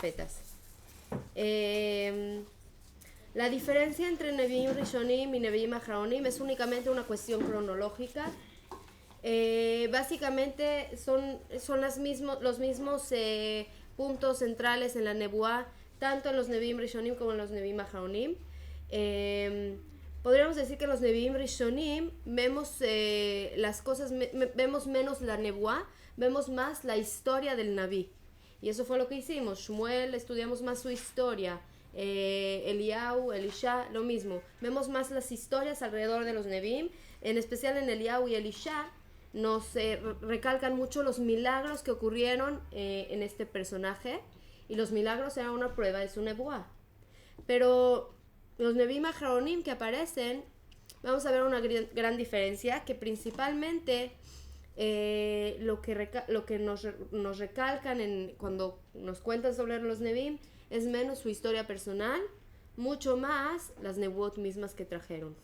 profetas. La diferencia entre Nevi'im Rishonim y Nevi'im Aharonim es únicamente una cuestión cronológica. Básicamente son los mismos puntos centrales en la Nebuá, tanto en los Nevi'im Rishonim como en los Nevi'im Aharonim. Podríamos decir que en los Nevi'im Rishonim vemos las cosas, vemos menos la Nebuá, vemos más la historia del Naví. Y eso fue lo que hicimos. Shmuel, estudiamos más su historia. Eliyahu, Elisha, lo mismo. Vemos más las historias alrededor de los Nevi'im, en especial en Eliyahu y Elisha. Nos recalcan mucho los milagros que ocurrieron en este personaje, y los milagros eran una prueba de su nebuá. Pero los Nevi'im Aharonim que aparecen, vamos a ver una gran diferencia, que principalmente lo que nos recalcan cuando nos cuentan sobre los Nevi'im es menos su historia personal, mucho más las nebuot mismas que trajeron.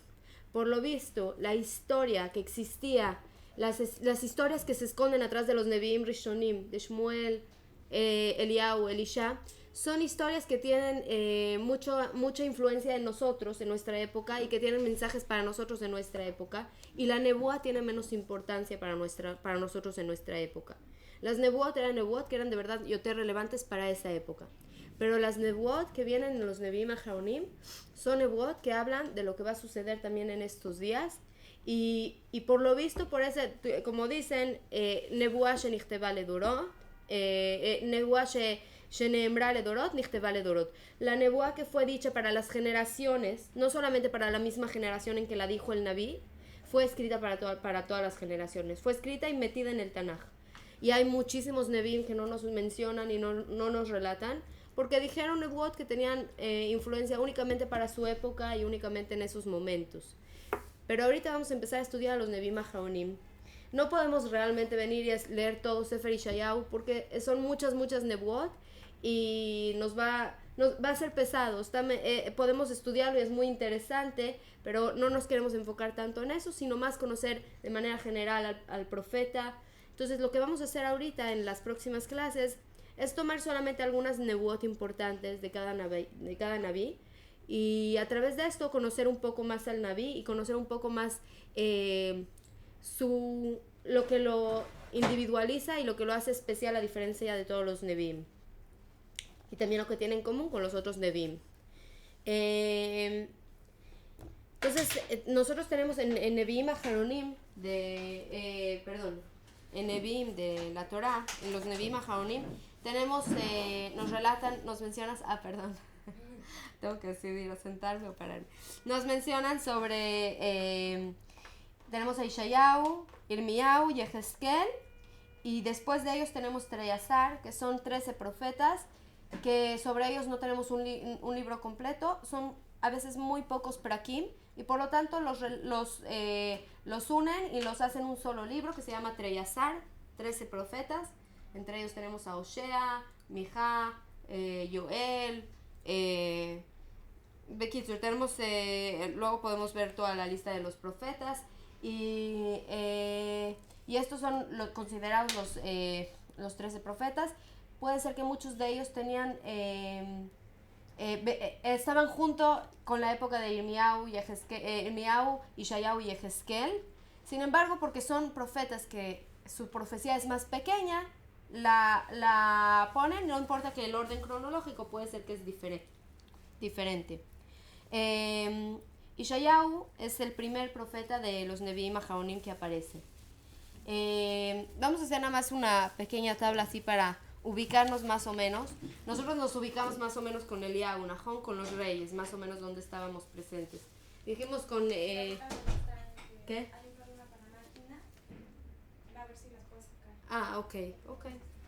Por lo visto, la historia que existía, las historias que se esconden atrás de los Nevi'im Rishonim, de Shmuel, Eliyahu, Elisha, son historias que tienen mucha influencia en nosotros, en nuestra época, y que tienen mensajes para nosotros en nuestra época, y la nebuá tiene menos importancia para nosotros en nuestra época. Las nebuot eran nebuot que eran de verdad yoter relevantes para esa época. Pero las nebuot que vienen en los Nevi'im Aharonim son nebuot que hablan de lo que va a suceder también en estos días. Y por lo visto, como dicen, nebuá shenichteva ledorot, nebuá sheneemra ledorot, nichteva ledorot. La nebuá que fue dicha para las generaciones, no solamente para la misma generación en que la dijo el Naví, fue escrita para todas las generaciones. Fue escrita y metida en el Tanaj. Y hay muchísimos Nevi'im que no nos mencionan y no nos relatan, porque dijeron nebuot que tenían influencia únicamente para su época y únicamente en esos momentos. Pero ahorita vamos a empezar a estudiar a los Nevi'im Aharonim. No podemos realmente venir y leer todo Sefer Yeshayahu porque son muchas nebuot y nos va a ser pesado. Podemos estudiarlo y es muy interesante, pero no nos queremos enfocar tanto en eso, sino más conocer de manera general al profeta. Entonces lo que vamos a hacer ahorita en las próximas clases es tomar solamente algunas nebuot importantes de cada Naví, y a través de esto conocer un poco más al Naví y conocer un poco más lo que lo individualiza y lo que lo hace especial a diferencia de todos los Nevi'im, y también lo que tiene en común con los otros Nevi'im. Entonces nosotros tenemos en Nevi'im Aharonim en Nevi'im de la Torah, en los Nevi'im Aharonim tenemos, nos mencionas, tengo que decidir sentarme o pararme. Nos mencionan sobre, tenemos a Yeshayahu, Irmiyahu, Yehezkel, y después de ellos tenemos Treyasar, que son 13 profetas, que sobre ellos no tenemos un libro completo, son a veces muy pocos prakim, y por lo tanto los unen y los hacen un solo libro que se llama Treyasar, 13 profetas. Entre ellos tenemos a Oshea, Mijá, Yoel, Bekitsur, tenemos, luego podemos ver toda la lista de los profetas, y estos son considerados los 13 profetas. Puede ser que muchos de ellos tenían estaban junto con la época de Irmiyahu, Yeshayahu y Yehezkel. Sin embargo, porque son profetas que su profecía es más pequeña, la ponen, no importa que el orden cronológico puede ser que es diferente. Yeshayahu es el primer profeta de los Nevi'im Aharonim que aparece. Vamos a hacer nada más una pequeña tabla así para ubicarnos más o menos. Nosotros nos ubicamos más o menos con Eliyahu, Nahón, con los reyes, más o menos donde estábamos presentes. Dijimos con... ¿Qué? Ok.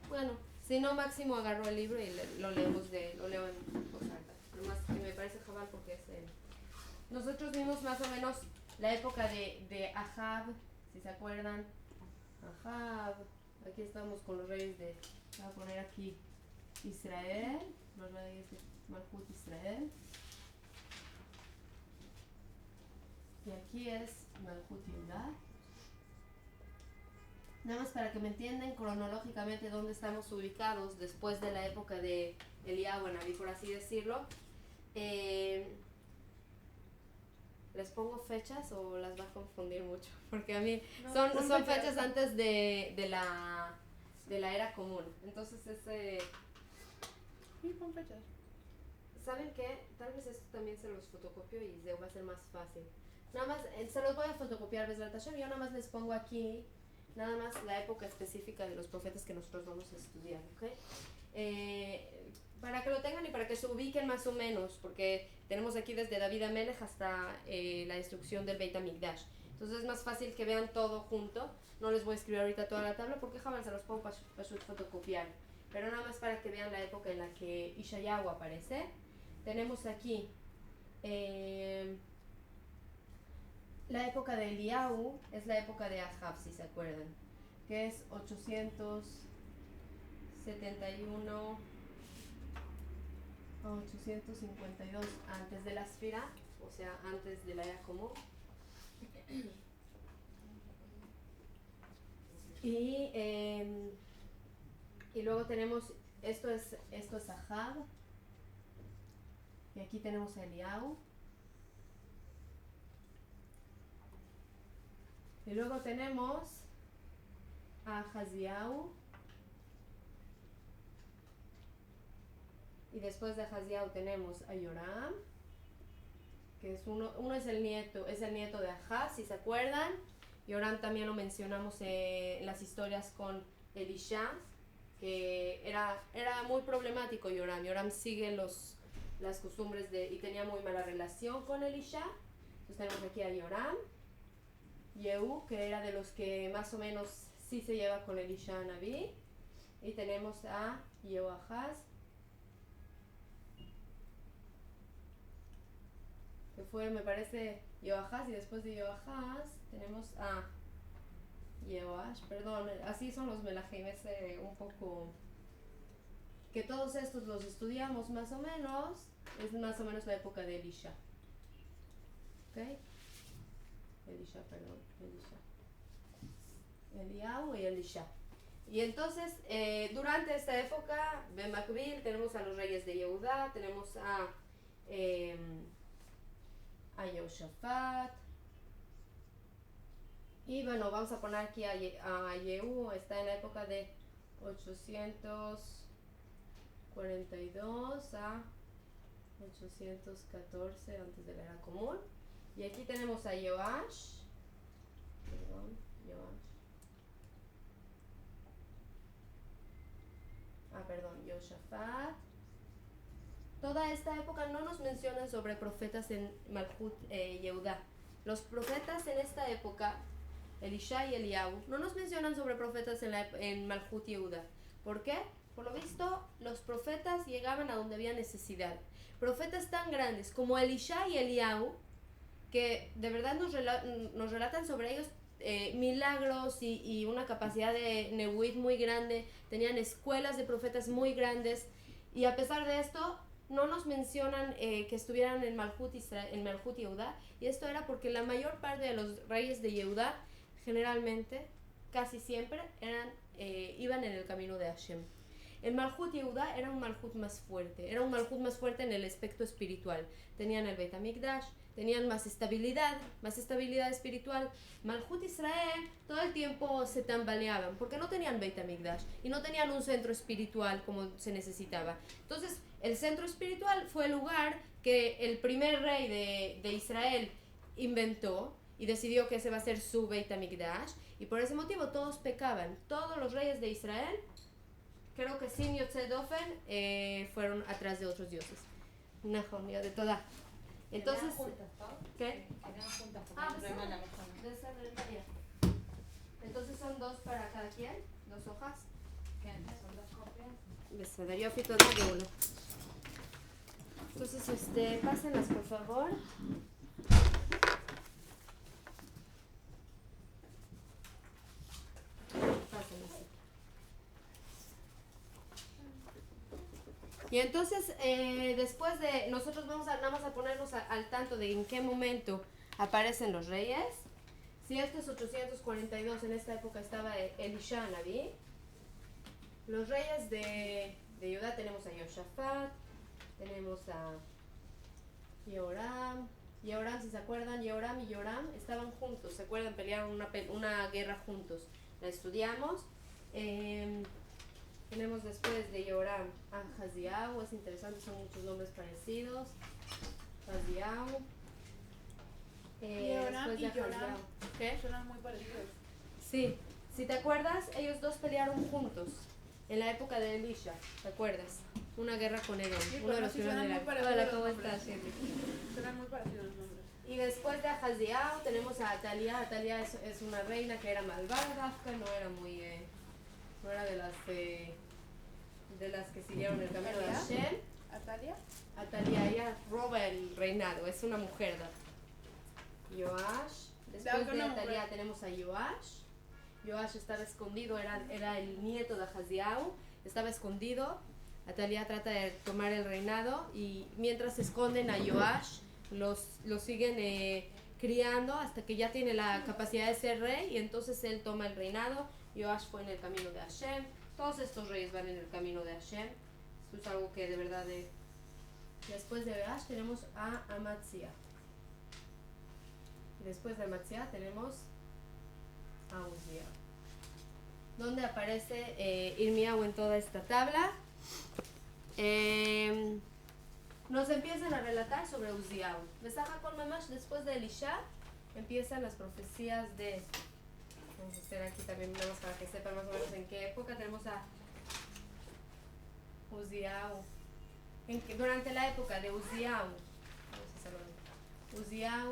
Bueno, si no, Máximo agarró el libro y lo leo en voz alta. Nomás que me parece jabal porque nosotros vimos más o menos la época de Ahab, si se acuerdan. Ahab, aquí estamos con los reyes de... Voy a poner aquí Israel, los reyes de Malhut Israel. Y aquí es Malhut Yehudá. Nada más para que me entiendan cronológicamente dónde estamos ubicados después de la época de Eliyahu Anabí, por así decirlo. ¿Les pongo fechas o las va a confundir mucho? Porque a mí son fechas antes de la era común. Entonces Sí, pon fechas. ¿saben qué? Tal vez esto también se los fotocopio y va a ser más fácil. Nada más, se los voy a fotocopiar, Bezrat Hashem. Yo nada más les pongo aquí, nada más la época específica de los profetas que nosotros vamos a estudiar, ¿ok? Para que lo tengan y para que se ubiquen más o menos, porque tenemos aquí desde David Amelech hasta la destrucción del Beit HaMikdash. Entonces es más fácil que vean todo junto. No les voy a escribir ahorita toda la tabla porque jamás se los pongo para fotocopiar. Pero nada más para que vean la época en la que Ishayahu aparece. Tenemos aquí la época de Eliyahu, es la época de Ahab, si se acuerdan, que es 871 a 852 antes de la Sfira, o sea, antes de la era común. Y luego tenemos, esto es Ahab, y aquí tenemos a Eliyahu. Y luego tenemos a Ahaziyahu. Y después de Ahaziyahu tenemos a Yoram, que es uno es el nieto de Ahaz, si se acuerdan. Yoram también lo mencionamos en las historias con Elisha, que era muy problemático Yoram. Yoram sigue las costumbres y tenía muy mala relación con Elisha. Entonces tenemos aquí a Yoram. Yehu, que era de los que más o menos sí se lleva con Elisha Naví. Y tenemos a Yehoahaz, que fue, me parece, Yehoahaz, y después de Yehoahaz tenemos a Yehoash, perdón, así son los Melahim, es un poco que todos estos los estudiamos más o menos, es más o menos la época de Elisha. ¿Ok? Eliyahu y Elisha. Y entonces, durante esta época, Ben Makbil, tenemos a los reyes de Yehudá, tenemos a Yehoshafat. Y bueno, vamos a poner aquí a Yehu, está en la época de 842 a 814 antes de la era común. Y aquí tenemos a Yoash. Yoshafat. Toda esta época no nos mencionan sobre profetas en Malhut Yehudá. Los profetas en esta época, Elisha y Eliyahu, no nos mencionan sobre profetas en Malhut Yehudá. ¿Por qué? Por lo visto, los profetas llegaban a donde había necesidad. Profetas tan grandes como Elisha y Eliyahu, que de verdad nos relatan sobre ellos milagros y una capacidad de nebuit muy grande, tenían escuelas de profetas muy grandes, y a pesar de esto no nos mencionan que estuvieran en Malhut Yehudá, y esto era porque la mayor parte de los reyes de Yehudá generalmente, casi siempre, iban en el camino de Hashem. El Malhut Yehudá era un Malhut más fuerte, en el aspecto espiritual. Tenían el Beit HaMikdash, tenían más estabilidad espiritual. Malhut Israel todo el tiempo se tambaleaban porque no tenían Beit HaMikdash y no tenían un centro espiritual como se necesitaba. Entonces, el centro espiritual fue el lugar que el primer rey de Israel inventó y decidió que ese va a ser su Beit HaMikdash, y por ese motivo todos pecaban. Todos los reyes de Israel, creo que sin Yotzei Dofen, fueron atrás de otros dioses. Nahon, de toda. Entonces, ¿qué? Entonces son dos para cada quien, 2 hojas. Son 2 copias. בסדר, יופי, תודה גאולה. Entonces, pásenlas por favor. Pásenlas. Y entonces, después de, nosotros vamos nada más a ponernos al tanto de en qué momento aparecen los reyes. Si esto es 842, en esta época estaba Elisha Naví. Los reyes de Judá tenemos a Yoshafat, tenemos a Yehoram. Yehoram, si se acuerdan, Yehoram y Yoram estaban juntos, ¿se acuerdan? Pelearon una guerra juntos. La estudiamos. Tenemos después de Yehoram a Haziau, es interesante, son muchos nombres parecidos. Haziau. Yehoram y Yoram. ¿Qué? Suenan muy parecidos. Sí, si te acuerdas, ellos dos pelearon juntos en la época de Elisha, ¿te acuerdas? Una guerra con Edom, Sí, uno de los sí primeros de suenan la... muy parecidos Hola, los ¿cómo nombres. estás, Henry? Suenan muy parecidos los nombres. Y después de Ahaziao tenemos a Atalia. Atalia es una reina que era malvada, Dafka, no era muy... no era de las que siguieron el camino de Hashem. ¿Atalia? Atalia, ella roba el reinado, es una mujer, Dafka. Yoash, después de Atalia tenemos a Yoash. Yoash estaba escondido, era el nieto de Ahaziao, estaba escondido. Atalia trata de tomar el reinado y mientras esconden a Yoash, los siguen criando hasta que ya tiene la capacidad de ser rey y entonces él toma el reinado. Yoash fue en el camino de Hashem. Todos estos reyes van en el camino de Hashem. Esto es algo que de verdad Después de Yoash tenemos a Amatzia. Después de Amatzia tenemos a Uzziah. ¿Dónde aparece Irmiyahu en toda esta tabla? Nos empiezan a relatar sobre Uzziah. Besaja con Mamash, después de Elisha, empiezan las profecías de... Vamos a hacer aquí también nada más para que sepan más o menos en qué época tenemos a Uzziah. Durante la época de Uzziah, Uzziah,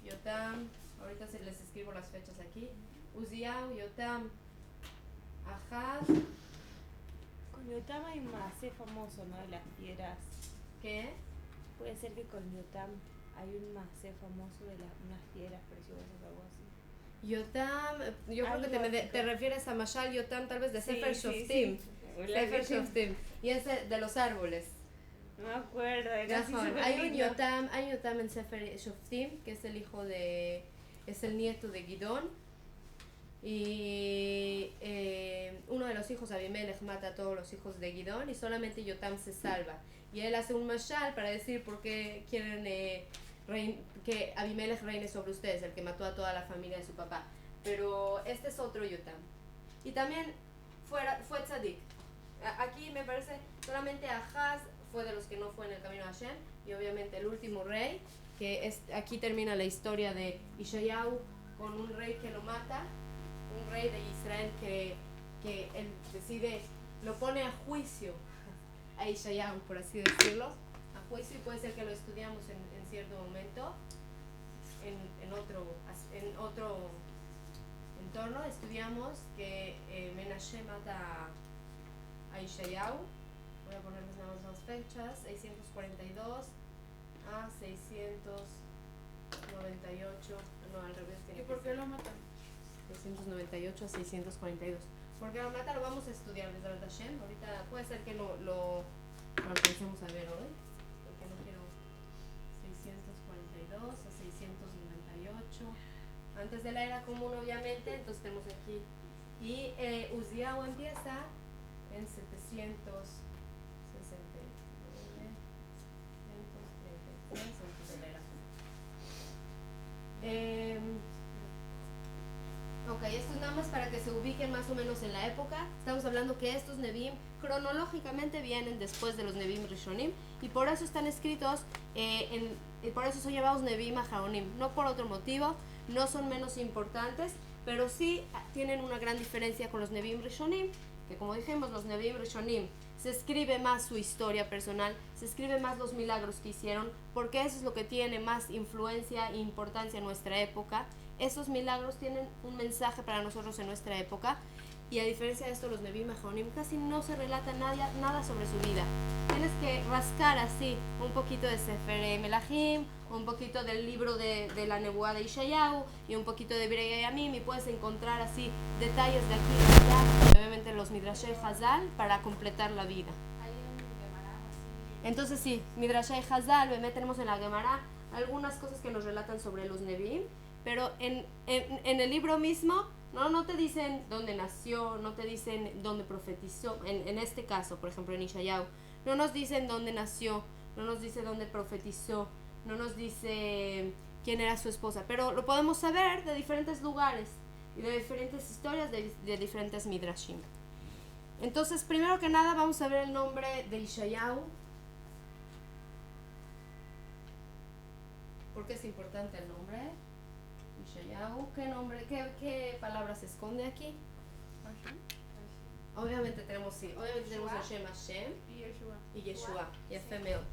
Yotam, ahorita les escribo las fechas aquí. Uzziah, Yotam, Ahaz. Con Yotam hay un macé famoso, ¿no? De las piedras. ¿Qué? Puede ser que con Yotam hay un macé famoso de unas piedras preciosas o algo así. Yotam, yo creo que te refieres a Mashal Yotam, tal vez de Sefer Shoftim. Sefer Shoftim. Y es de los árboles. No me acuerdo, era así súper Hay un lindo. Yotam en Sefer Shoftim, que es es el nieto de Gidón. Y uno de los hijos, Abimelech, mata a todos los hijos de Gidón y solamente Yotam se salva. Y él hace un mashal para decir por qué quieren que Abimelech reine sobre ustedes, el que mató a toda la familia de su papá. Pero este es otro Yotam. Y también fue tzadik. Aquí me parece solamente Ahaz fue de los que no fue en el camino de Hashem. Y obviamente el último rey, aquí termina la historia de Ishayahu con un rey que lo mata. Un rey de Israel que él decide, lo pone a juicio a Ishayahu, por así decirlo, a juicio, y puede ser que lo estudiamos en cierto momento, en otro entorno. Estudiamos que Menashe mata a Ishayahu. Voy a ponerles nada más las fechas, 642 a 698, no, al revés. ¿Y por qué lo matan? 698 a 642. Porque la mata lo vamos a estudiar desde el Hashem. Ahorita puede ser que lo alcancemos a ver hoy. Porque no quiero 642 a 698. Antes de la era común, obviamente. Entonces tenemos aquí. Y Uzziah empieza en 769. 133 antes de la era común. Ok, esto es nada más para que se ubiquen más o menos en la época. Estamos hablando que estos Nevi'im cronológicamente vienen después de los Nevi'im Rishonim y por eso están escritos, y por eso son llamados Nevi'im Aharonim, no por otro motivo, no son menos importantes, pero sí tienen una gran diferencia con los Nevi'im Rishonim, que como dijimos, los Nevi'im Rishonim se escribe más su historia personal, se escribe más los milagros que hicieron, porque eso es lo que tiene más influencia e importancia en nuestra época. Estos milagros tienen un mensaje para nosotros en nuestra época y a diferencia de esto los Nevi'im Aharonim casi no se relata nada sobre su vida. Tienes que rascar así un poquito de Sefer Melahim, un poquito del libro de la Nebuá de Ishayahu y un poquito de Birei Yamim y puedes encontrar así detalles de aquí y de allá y obviamente los Midrashei Hazal para completar la vida. Entonces sí, Midrashei Hazal, tenemos en la Gemara algunas cosas que nos relatan sobre los Nevi'im pero en el libro mismo no te dicen dónde nació, no te dicen dónde profetizó, en este caso, por ejemplo, en Ishayahu, no nos dicen dónde nació, no nos dice dónde profetizó, no nos dice quién era su esposa, pero lo podemos saber de diferentes lugares y de diferentes historias de diferentes midrashim. Entonces, primero que nada, vamos a ver el nombre de Ishayahu. ¿Por qué es importante el nombre? Ishayahu, ¿qué nombre, qué palabra se esconde aquí? Obviamente tenemos Hashem, Hashem Y Yeshua. y Yeshua, Yefé Meod.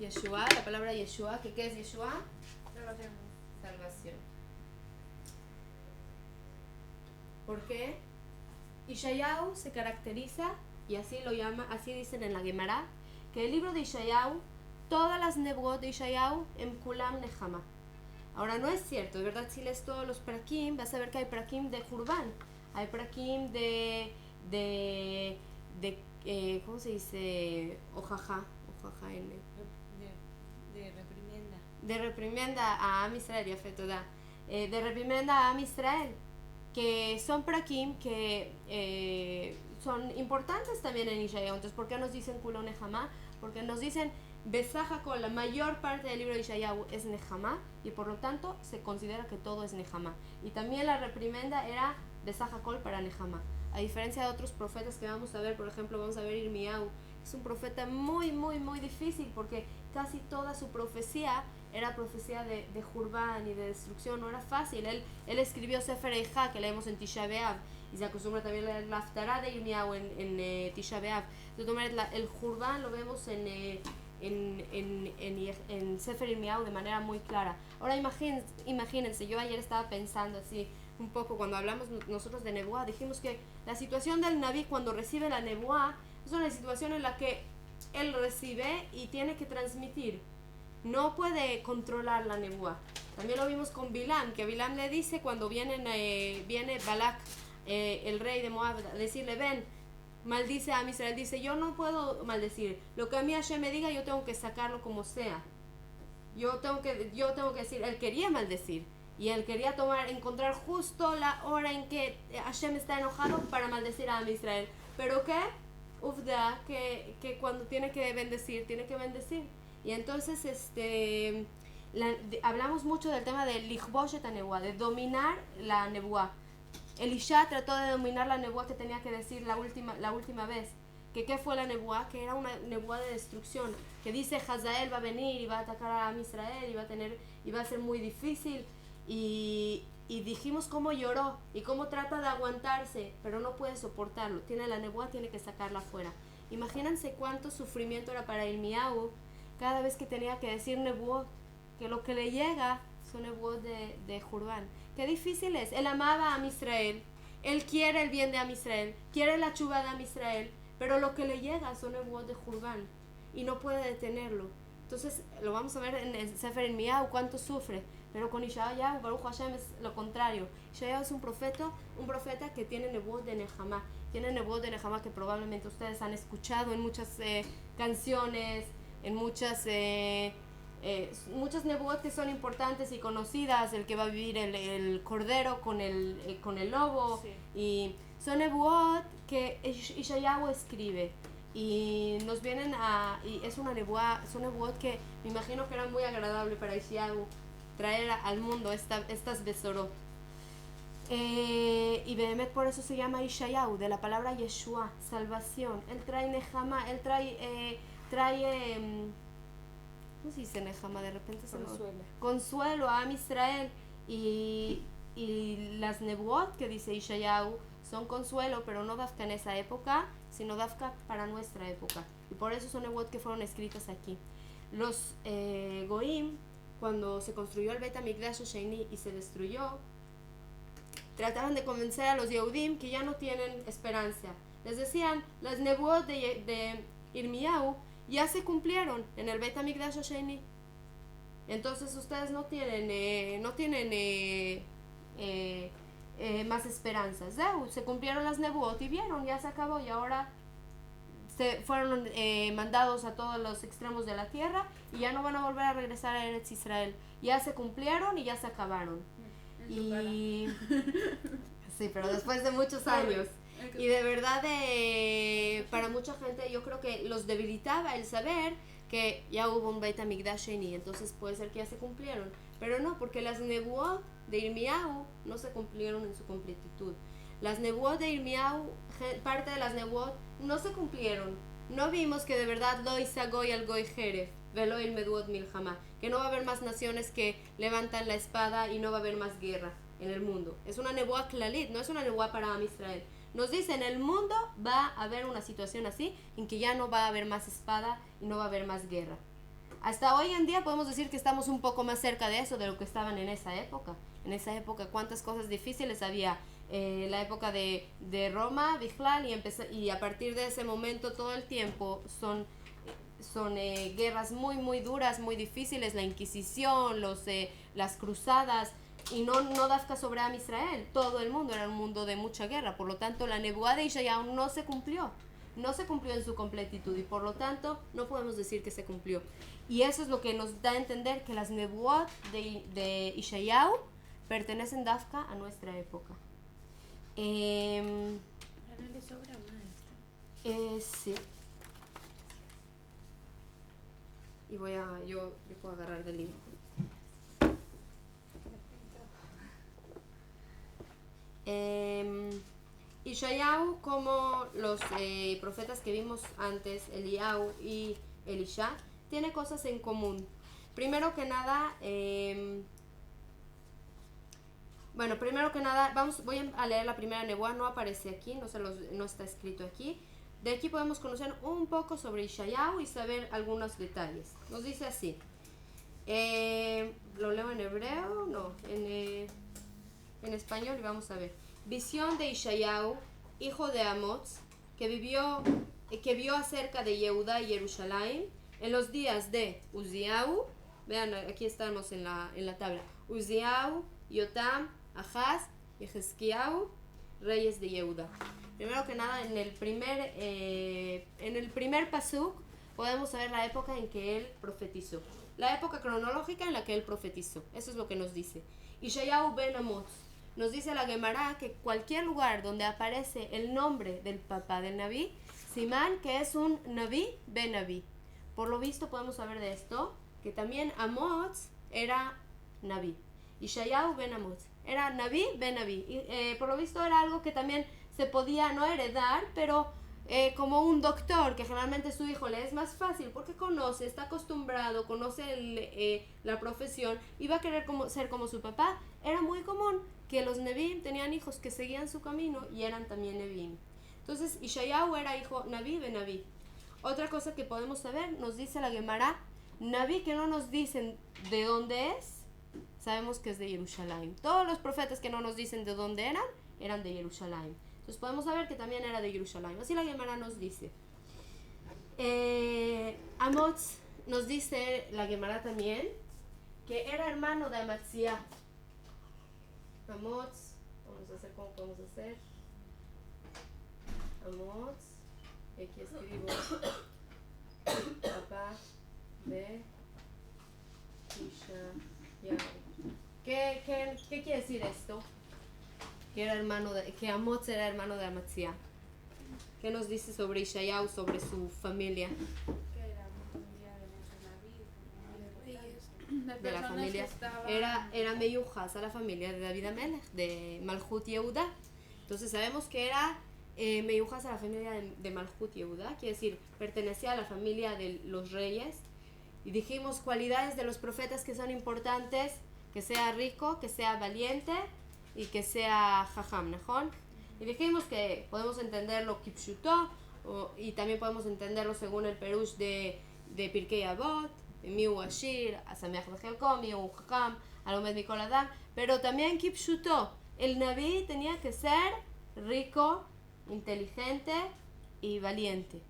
Yeshua, la palabra Yeshua, ¿qué es Yeshua? Salvación. Salvación. ¿Por qué? Ishayahu se caracteriza, y así lo llama, así dicen en la Gemara, que el libro de Ishayahu, todas las nebuot de Ishayahu, en Kulam Nehama. Ahora no es cierto, de verdad, si lees todos los prakim, vas a ver que hay prakim de Jurban, hay prakim ¿cómo se dice? Ojaja en De reprimienda. de reprimienda a Am Israel, Yafé Todá, de reprimienda a Am Israel, que son prakim que son importantes también en Ishayahu. Entonces, ¿por qué nos dicen Kulo Nehama? Porque nos dicen Besaja con la mayor parte del libro de Ishayahu es Nehama, y por lo tanto se considera que todo es Nehama. Y también la reprimenda era Besaja Kol para Nehama. A diferencia de otros profetas que vamos a ver, por ejemplo, vamos a ver Irmiyahu, es un profeta muy difícil porque casi toda su profecía era profecía de Jurban y de destrucción, no era fácil. Él escribió Sefer Eicha, que leemos en Tisha B'Av, y se acostumbra también a leer la Haftará de Irmiyahu en Tisha B'Av. Entonces, el Jurban lo vemos en Sefer Irmiyahu de manera muy clara. Ahora imagínense, yo ayer estaba pensando así un poco cuando hablamos nosotros de Nebuá, dijimos que la situación del Naví cuando recibe la Nebuá es una situación en la que él recibe y tiene que transmitir, no puede controlar la Nebuá. También lo vimos con Bilam, que Bilam le dice cuando viene Balak, el rey de Moab, a decirle, ven, maldice a Israel, dice, yo no puedo maldecir, lo que a mí Hashem me diga yo tengo que sacarlo como sea, yo tengo que decir, él quería maldecir y él quería encontrar justo la hora en que Hashem está enojado para maldecir a Israel, pero ¿qué? Ufda, que cuando tiene que bendecir, tiene que bendecir. Y entonces hablamos mucho del tema de lichboshet hanebuá, de dominar la nebuá. Elisha trató de dominar la nebuá que tenía que decir la última vez. ¿Qué fue la nebuá? Que era una nebuá de destrucción. Que dice Hazael va a venir y va a atacar a Israel y va a ser muy difícil. Y dijimos cómo lloró y cómo trata de aguantarse, pero no puede soportarlo. Tiene la nebuá, tiene que sacarla afuera. Imagínense cuánto sufrimiento era para Irmiyahu cada vez que tenía que decir nebuot, que lo que le llega son nebuot de Jurban. Qué difícil es. Él amaba a Israel, él quiere el bien de Israel, quiere la chuva de Israel, pero lo que le llega son nebuot de Jurban y no puede detenerlo. Entonces lo vamos a ver en el Sefer Irmiyahu cuánto sufre. Pero con Ishayahu, Baruch Hashem, es lo contrario. Ishayahu es un profeta que tiene nebuot de Nehama. Tiene nebuot de Nehama que probablemente ustedes han escuchado en muchas canciones, en muchas nebuot que son importantes y conocidas. El que va a vivir el cordero con el lobo. Sí. Y son nebuot que Ishayahu escribe. Y nos vienen y es una son nebuot que me imagino que era muy agradable para Ishayahu traer al mundo estas besorot. Y Behemet por eso se llama Ishayahu, de la palabra Yeshua, salvación. Él trae Nehama, él trae ¿cómo se dice Nehama? De repente se consuelo a Am Israel. Y las nebuot que dice Ishayahu son consuelo, pero no dafka en esa época, sino dafka para nuestra época. Y por eso son nebuot que fueron escritas aquí. Los Goim, cuando se construyó el Beit HaMikdash Sheini y se destruyó, trataban de convencer a los Yehudim que ya no tienen esperanza. Les decían, las nebuot de Irmiyahu ya se cumplieron en el Beit HaMikdash Sheini. Entonces ustedes no tienen más esperanzas. Se cumplieron las nebuot y vieron, ya se acabó y ahora se fueron mandados a todos los extremos de la tierra y ya no van a volver a regresar a Eretz Israel. Ya se cumplieron y ya se acabaron. Y sí, pero después de muchos años. Y de verdad, para mucha gente, yo creo que los debilitaba el saber que ya hubo un Beit HaMikdash Sheni, entonces puede ser que ya se cumplieron. Pero no, porque las nebuot de Irmiyahu no se cumplieron en su completitud. Las nebuot de Irmiyahu, parte de las nebuot, no se cumplieron. No vimos que de verdad lo hizo Goy al Goy Jeref, velo il Meduot Milhama, que no va a haber más naciones que levantan la espada y no va a haber más guerra en el mundo. Es una nebuá clalit, no es una nebuá para Am Israel. Nos dice, en el mundo va a haber una situación así, en que ya no va a haber más espada y no va a haber más guerra. Hasta hoy en día podemos decir que estamos un poco más cerca de eso, de lo que estaban en esa época. En esa época, cuántas cosas difíciles había. La época de Roma, Bijlal, y a partir de ese momento todo el tiempo son guerras muy, muy duras, muy difíciles. La Inquisición, las cruzadas, y no dafka sobre Am Israel. Todo el mundo era un mundo de mucha guerra. Por lo tanto, la nebuá de Ishayahu no se cumplió. No se cumplió en su completitud y por lo tanto no podemos decir que se cumplió. Y eso es lo que nos da a entender que las nebuot de Ishayahu pertenecen dafka a nuestra época. ¿No le sobra una esta? Sí. Y yo puedo agarrar del libro. Ishayahu, como los profetas que vimos antes, Eliyahu y Elisha, tiene cosas en común. Primero que nada, voy a leer la primera nebuá, no aparece aquí, no está escrito aquí. De aquí podemos conocer un poco sobre Ishayahu y saber algunos detalles. Nos dice así, lo leo en hebreo, no, en español, y vamos a ver. Visión de Ishayahu, hijo de Amoz, que vio acerca de Yehuda y Jerusalén en los días de Uziyahu. Vean, aquí estamos en la tabla. Uziyahu, Yotam, Ahaz y Hezkiyahu, reyes de Yehuda. Primero que nada, en el primer pasuk podemos saber la época en que él profetizó. La época cronológica en la que él profetizó. Eso es lo que nos dice. Ishayahu ben Amoz. Nos dice la Gemara que cualquier lugar donde aparece el nombre del papá del Naví, simán que es un Naví ben Naví. Por lo visto podemos saber de esto, que también Amoz era Naví. Ishayahu ben Amoz era Naví ben Naví. Por lo visto era algo que también se podía no heredar, pero como un doctor, que generalmente su hijo le es más fácil porque conoce, está acostumbrado, conoce la profesión y va a querer ser como su papá. Era muy común que los Nevi'im tenían hijos que seguían su camino y eran también Nevi'im. Entonces Ishayahu era hijo Naví ben Naví. Otra cosa que podemos saber, nos dice la Gemara, Naví que no nos dicen de dónde es, sabemos que es de Jerusalén. Todos los profetas que no nos dicen de dónde eran de Jerusalén. Entonces podemos saber que también era de Jerusalén. Así la Gemara nos dice. Amoz nos dice la Gemara también que era hermano de Amatzia. Amoz, vamos a hacer como podemos hacer. Amoz, aquí escribo papá de Ishayahu. ¿Qué quiere decir esto? Que Amoz era hermano de Amatzia. ¿Qué nos dice sobre Ishayahu, sobre su familia? Que era una familia de muchos navíos, De la familia. Era Meyujas a la familia de David Amelech, de Malchut Yehuda. Entonces sabemos que era Meyujas a la familia de Malchut Yehuda, quiere decir, pertenecía a la familia de los reyes. Y dijimos cualidades de los profetas que son importantes, que sea rico, que sea valiente y que sea jajam, ¿nejón? Y dijimos que podemos entenderlo kipshuto y también podemos entenderlo según el perush de Pirkei Avot, miu ashir, asameach bechelko, miu jajam, alomed mikol adam, pero también kipshuto, el naví tenía que ser rico, inteligente y valiente.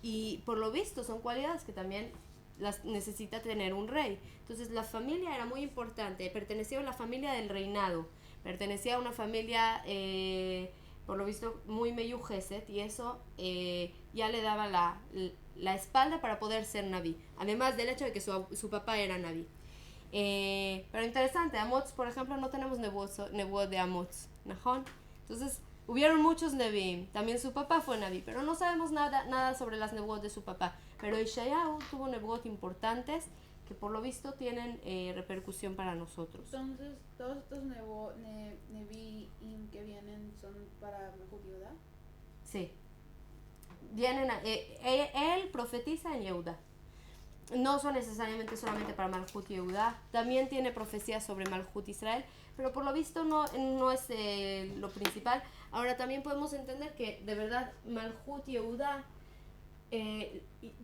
Y por lo visto son cualidades que también las necesita tener un rey. Entonces la familia era muy importante, pertenecía a la familia del reinado, pertenecía a una familia por lo visto muy meyujeset, y eso ya le daba la espalda para poder ser naví, además del hecho de que su papá era naví. Pero interesante, Amoz, por ejemplo, no tenemos nebuot de Amoz, ¿najón? Entonces, hubieron muchos Nevi'im. También su papá fue Naví, pero no sabemos nada sobre las nebuot de su papá. Pero Ishayahu tuvo nebuot importantes que por lo visto tienen repercusión para nosotros. Entonces, todos estos Nevi'im que vienen son para Malhut Yehuda. Sí. Vienen él profetiza en Yehuda. No son necesariamente solamente para Malhut Yehuda. También tiene profecías sobre Malhut Israel, pero por lo visto no es lo principal. Ahora también podemos entender que de verdad Malhut Yehuda,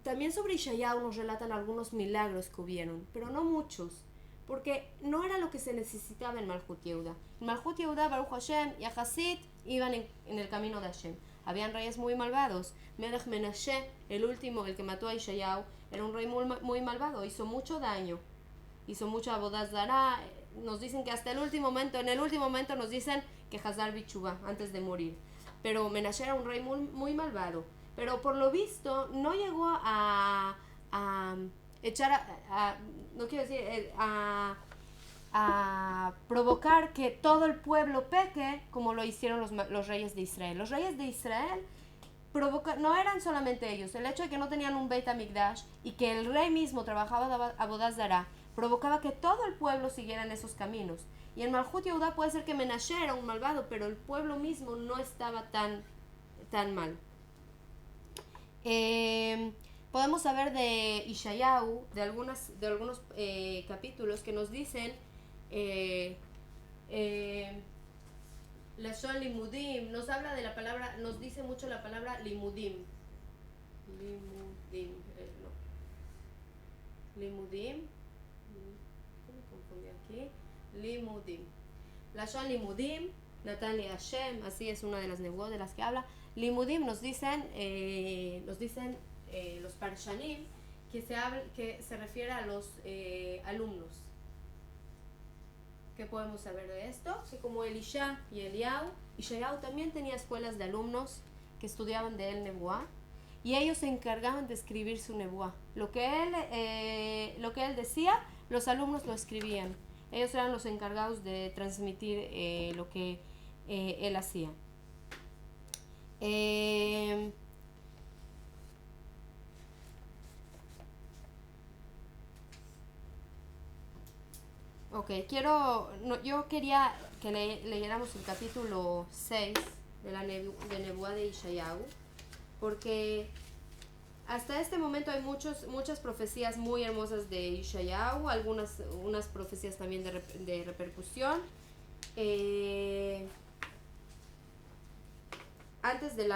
también sobre Ishayahu nos relatan algunos milagros que hubieron, pero no muchos, porque no era lo que se necesitaba en Malhut Yehuda. En Malhut Yehuda, Baruch Hashem y Ahasit iban en el camino de Hashem. Habían reyes muy malvados. Melech Menashe, el último, el que mató a Ishayahu, era un rey muy malvado, hizo mucho daño, hizo mucha avodat zará. Nos dicen que hasta en el último momento nos dicen que Hazar Bichubá, antes de morir. Pero Menashe era un rey muy malvado. Pero por lo visto no llegó a echar, no quiero decir, a provocar que todo el pueblo peque como lo hicieron los reyes de Israel. Los reyes de Israel no eran solamente ellos. El hecho de que no tenían un Beit HaMikdash y que el rey mismo trabajaba avodat zará provocaba que todo el pueblo siguiera en esos caminos. Y en Malhut Yehuda puede ser que Menashe era un malvado, pero el pueblo mismo no estaba tan mal. Podemos saber de Ishayahu, de algunos capítulos que nos dicen Lashon Limudim, nos habla de la palabra, nos dice mucho la palabra Limudim. Limudim, ¿qué me confundí aquí? Limudim. Lashon Limudim, Natan li Hashem, así es una de las nebuot de las que habla. Limudim nos dicen los parshanim que se refiere a los alumnos. ¿Qué podemos saber de esto? Que como Elisha y Ishayahu también tenía escuelas de alumnos que estudiaban de él nebuá, y ellos se encargaban de escribir su nebuá. Lo que él decía, los alumnos lo escribían. Ellos eran los encargados de transmitir lo que él hacía. Ok, yo quería que leyéramos el capítulo 6 de Nebuá de Ishayahu, porque hasta este momento hay muchas profecías muy hermosas de Ishayahu, unas profecías también de repercusión. Antes del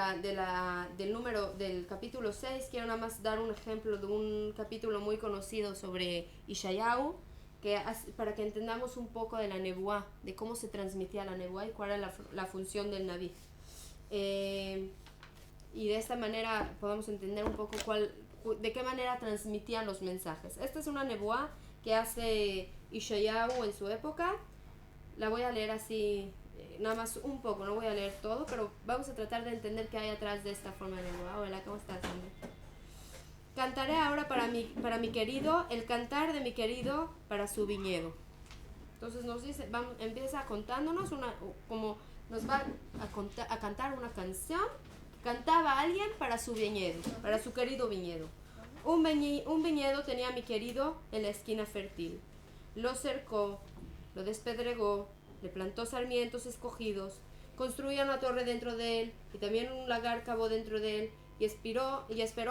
capítulo 6, quiero nada más dar un ejemplo de un capítulo muy conocido sobre Ishayahu, para que entendamos un poco de la nebuá, de cómo se transmitía la nebuá y cuál era la función del Naví. Y de esta manera podemos entender un poco de qué manera transmitían los mensajes. Esta es una nebuá que hace Ishayahu en su época. La voy a leer así, nada más un poco, no voy a leer todo, pero vamos a tratar de entender qué hay atrás de esta forma de nebuá. Hola, ¿cómo estás, André? Cantaré ahora para mi querido, el cantar de mi querido para su viñedo. Entonces nos dice, empieza contándonos como nos va a cantar una canción que cantaba alguien para su viñedo, para su querido viñedo. Un viñedo tenía mi querido en la esquina fértil. Lo cercó, lo despedregó, le plantó sarmientos escogidos, construía una torre dentro de él y también un lagar cavó dentro de él. Y esperó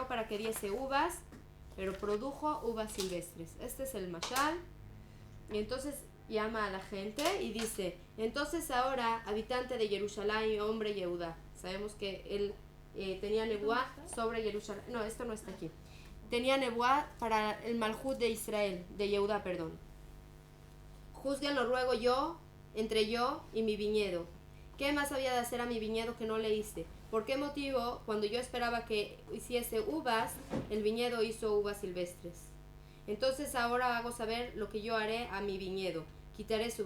para que diese uvas, pero produjo uvas silvestres. Este es el mashal. Y entonces llama a la gente y dice: entonces ahora, habitante de Jerusalén, hombre Yehuda. Sabemos que él tenía nebuá sobre Jerusalén. No, esto no está aquí. Tenía nebuá para el Malhut de Israel, de Yehuda, perdón. Juzguen, lo ruego yo, entre yo y mi viñedo. ¿Qué más había de hacer a mi viñedo que no le hice? ¿Por qué motivo, cuando yo esperaba que hiciese uvas, el viñedo hizo uvas silvestres? Entonces ahora hago saber lo que yo haré a mi viñedo. Quitaré su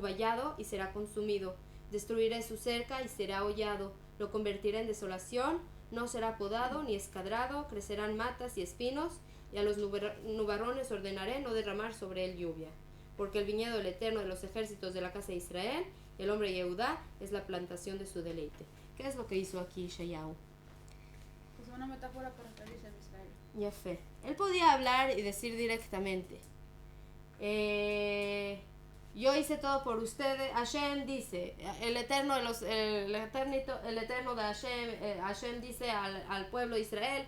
vallado y será consumido. Destruiré su cerca y será hollado. Lo convertiré en desolación. No será podado ni escadrado. Crecerán matas y espinos. y a los nubarrones ordenaré no derramar sobre él lluvia. Porque el viñedo del Eterno de los ejércitos de la casa de Israel, el hombre Yehudá, es la plantación de su deleite. ¿Qué es lo que hizo aquí Yeshayahu? Es una metáfora para referirse a Israel. Ya fe. Él podía hablar y decir directamente, yo hice todo por ustedes. Hashem dice, el eterno de Hashem, Hashem dice al pueblo de Israel,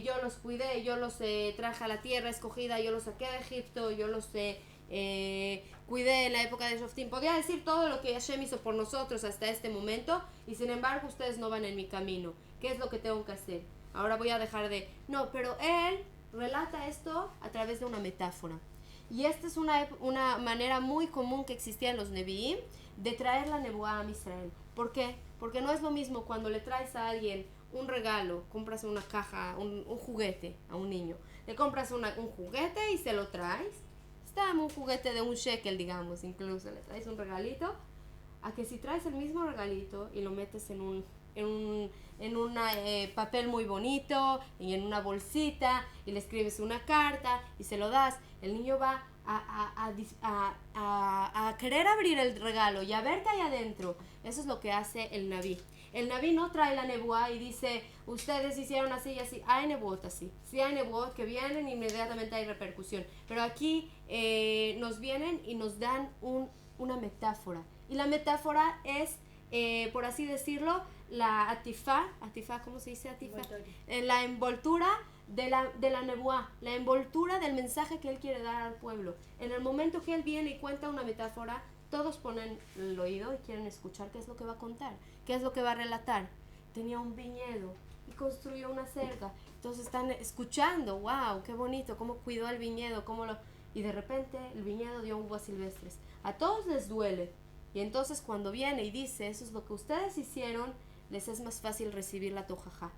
yo los cuidé, yo los traje a la tierra escogida, yo los saqué de Egipto, yo los cuidé en la época de Shoftim. Podía decir todo lo que Hashem hizo por nosotros hasta este momento, y sin embargo ustedes no van en mi camino. ¿Qué es lo que tengo que hacer? Ahora voy a dejar de... No, pero él relata esto a través de una metáfora. Y esta es una manera muy común que existía en los Nevi'im de traer la nebuá a Israel. ¿Por qué? Porque no es lo mismo cuando le traes a alguien un regalo, compras una caja, un juguete a un niño. Le compras un juguete y se lo traes. Está un juguete de un shekel, digamos, incluso le traes un regalito. A que si traes el mismo regalito y lo metes en un papel muy bonito y en una bolsita y le escribes una carta y se lo das, el niño va a querer abrir el regalo y a ver qué hay adentro. Eso es lo que hace el Naví. El Naví no trae la nebuá y dice, ustedes hicieron así y así. Hay nebuot así. Sí hay nebuot que vienen, inmediatamente hay repercusión. Pero aquí nos vienen y nos dan una metáfora. Y la metáfora es, por así decirlo, la atifá, ¿cómo se dice atifá? La envoltura de la nebuá, la envoltura del mensaje que él quiere dar al pueblo. En el momento que él viene y cuenta una metáfora, todos ponen el oído y quieren escuchar qué es lo que va a contar, qué es lo que va a relatar. Tenía un viñedo y construyó una cerca. Entonces están escuchando, wow, qué bonito, cómo cuidó el viñedo, y de repente el viñedo dio uvas silvestres. A todos les duele. Y entonces cuando viene y dice, eso es lo que ustedes hicieron, les es más fácil recibir la tojajá.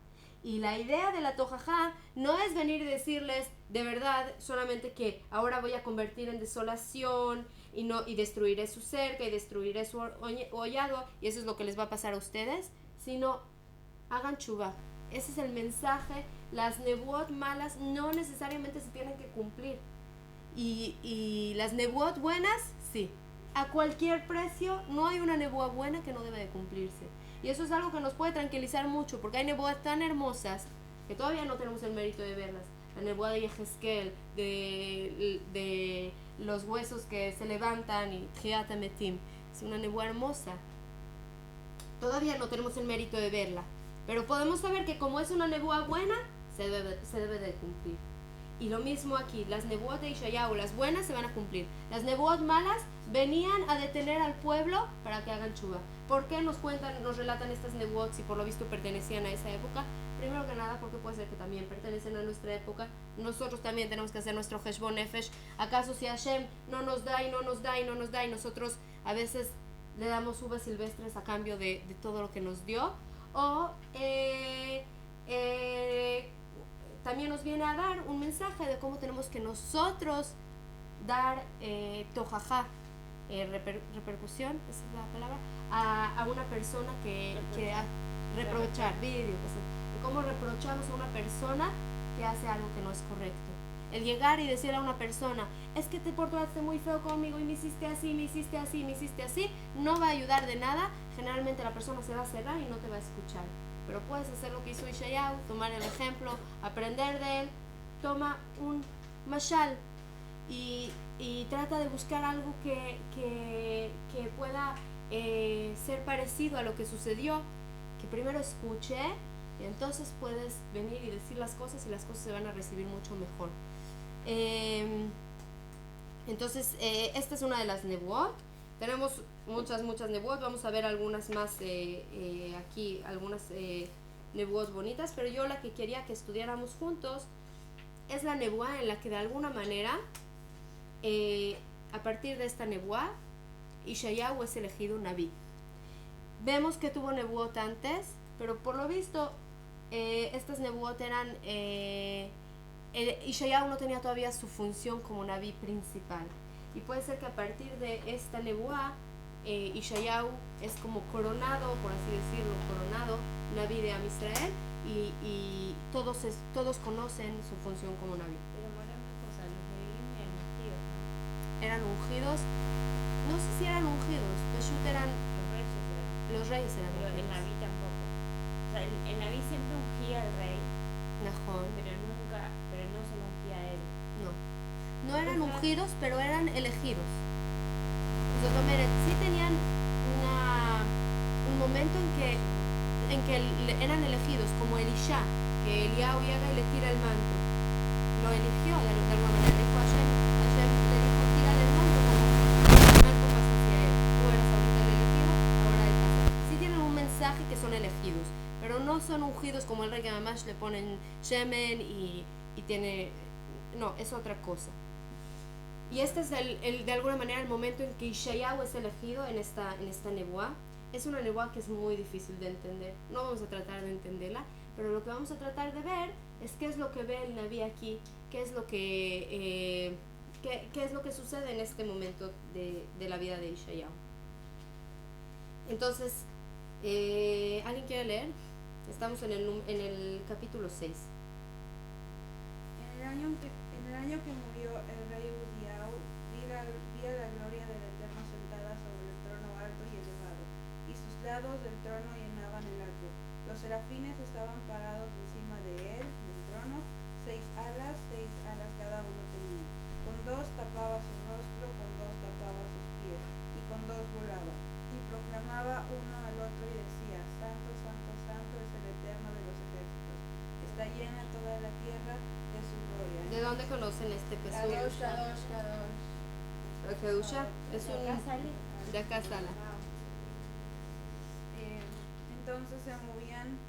Y la idea de la tojajá no es venir y decirles de verdad solamente que ahora voy a convertir en desolación y destruiré su cerca y destruiré su hollado y eso es lo que les va a pasar a ustedes, sino hagan chubá. Ese es el mensaje. Las nebuot malas no necesariamente se tienen que cumplir y las nebuot buenas sí. A cualquier precio, no hay una nebuá buena que no debe de cumplirse. Y eso es algo que nos puede tranquilizar mucho, porque hay nebuás tan hermosas que todavía no tenemos el mérito de verlas. La nebuá de Yehezkel, de los huesos que se levantan y Tchiat HaMetim. Es una nebuá hermosa. Todavía no tenemos el mérito de verla. Pero podemos saber que como es una nebuá buena, se debe de cumplir. Y lo mismo aquí, las nebuot de Yeshayahu, las buenas se van a cumplir. Las nebuot malas venían a detener al pueblo para que hagan chubá. ¿Por qué nos relatan estas nebuot si por lo visto pertenecían a esa época? Primero que nada porque puede ser que también pertenecen a nuestra época. Nosotros también tenemos que hacer nuestro Heshbon Nefesh. ¿Acaso si Hashem no nos da y no nos da y no nos da y nosotros a veces le damos uvas silvestres a cambio de todo lo que nos dio? O también nos viene a dar un mensaje de cómo tenemos que nosotros dar tojajá, repercusión, esa es la palabra, a una persona que reprochar, cómo reprochamos a una persona que hace algo que no es correcto. El llegar y decirle a una persona, es que te portaste muy feo conmigo y me hiciste así, me hiciste así, me hiciste así, no va a ayudar de nada. Generalmente la persona se va a cerrar y no te va a escuchar. Pero puedes hacer lo que hizo Yeshayahu, tomar el ejemplo, aprender de él. Toma un mashal y trata de buscar algo que pueda ser parecido a lo que sucedió, que primero escuche y entonces puedes venir y decir las cosas y las cosas se van a recibir mucho mejor. Entonces esta es una de las nebuot. Tenemos muchas nebuot, vamos a ver algunas más aquí, algunas nebuot bonitas, pero yo la que quería que estudiáramos juntos es la nebuá en la que de alguna manera a partir de esta nebuá Yeshayahu es elegido Naví. Vemos que tuvo nebuot antes, pero por lo visto estas nebuot eran Yeshayahu no tenía todavía su función como Naví principal. Y puede ser que a partir de esta nebuá, Yeshayahu es como coronado, por así decirlo, Naví de Am Israel, y todos conocen su función como Naví. Pero Mora, una cosa, los Nevi'im eran ungidos, ¿no? Eran ungidos, no sé si eran ungidos, Peshut eran, Los reyes los reyes eran. eran Pero el ungidos. Naví tampoco. O sea, el Naví siempre ungía al rey, Najón. pero no se lo ungía a él. No. No eran ungidos, pero eran elegidos. זאת אומרת, sí tenían un momento en que eran elegidos, como Elisha, que Eliyahu llega y le tira el manto. Lo eligió de alguna manera. Dijo Hashem le dijo, tírale el manto, como el manto pasó hacia él. Tú eras ahorita el elegido, ahora él pasó. Sí tienen un mensaje que son elegidos, pero no son ungidos como el rey que además le ponen shemen y tiene... No, es otra cosa. Y este es de alguna manera el momento en que Yeshayahu es elegido en esta nebuá. Es una nebuá que es muy difícil de entender. No vamos a tratar de entenderla, pero lo que vamos a tratar de ver es qué es lo que ve el Naví aquí, qué es lo que sucede en este momento de la vida de Yeshayahu. Entonces, ¿alguien quiere leer? Estamos en el capítulo 6. En el año que murió el rey Uziao, vi la gloria del Eterno sentada sobre el trono alto y elevado, y sus lados del trono llenaban el atrio. Los serafines estaban parados encima de él, del trono, 6 alas cada uno tenía. Con 2 tapaba su rostro, con 2 tapaba sus pies, y con 2 volaba. Y proclamaba uno al otro y decía, Santo, Santo, Santo es el Eterno de los ejércitos. Está llena toda la tierra de su gloria. ¿De dónde conocen este pesú? Kadosh. La Kedusha es De acá sale. de acá sale. Entonces se movían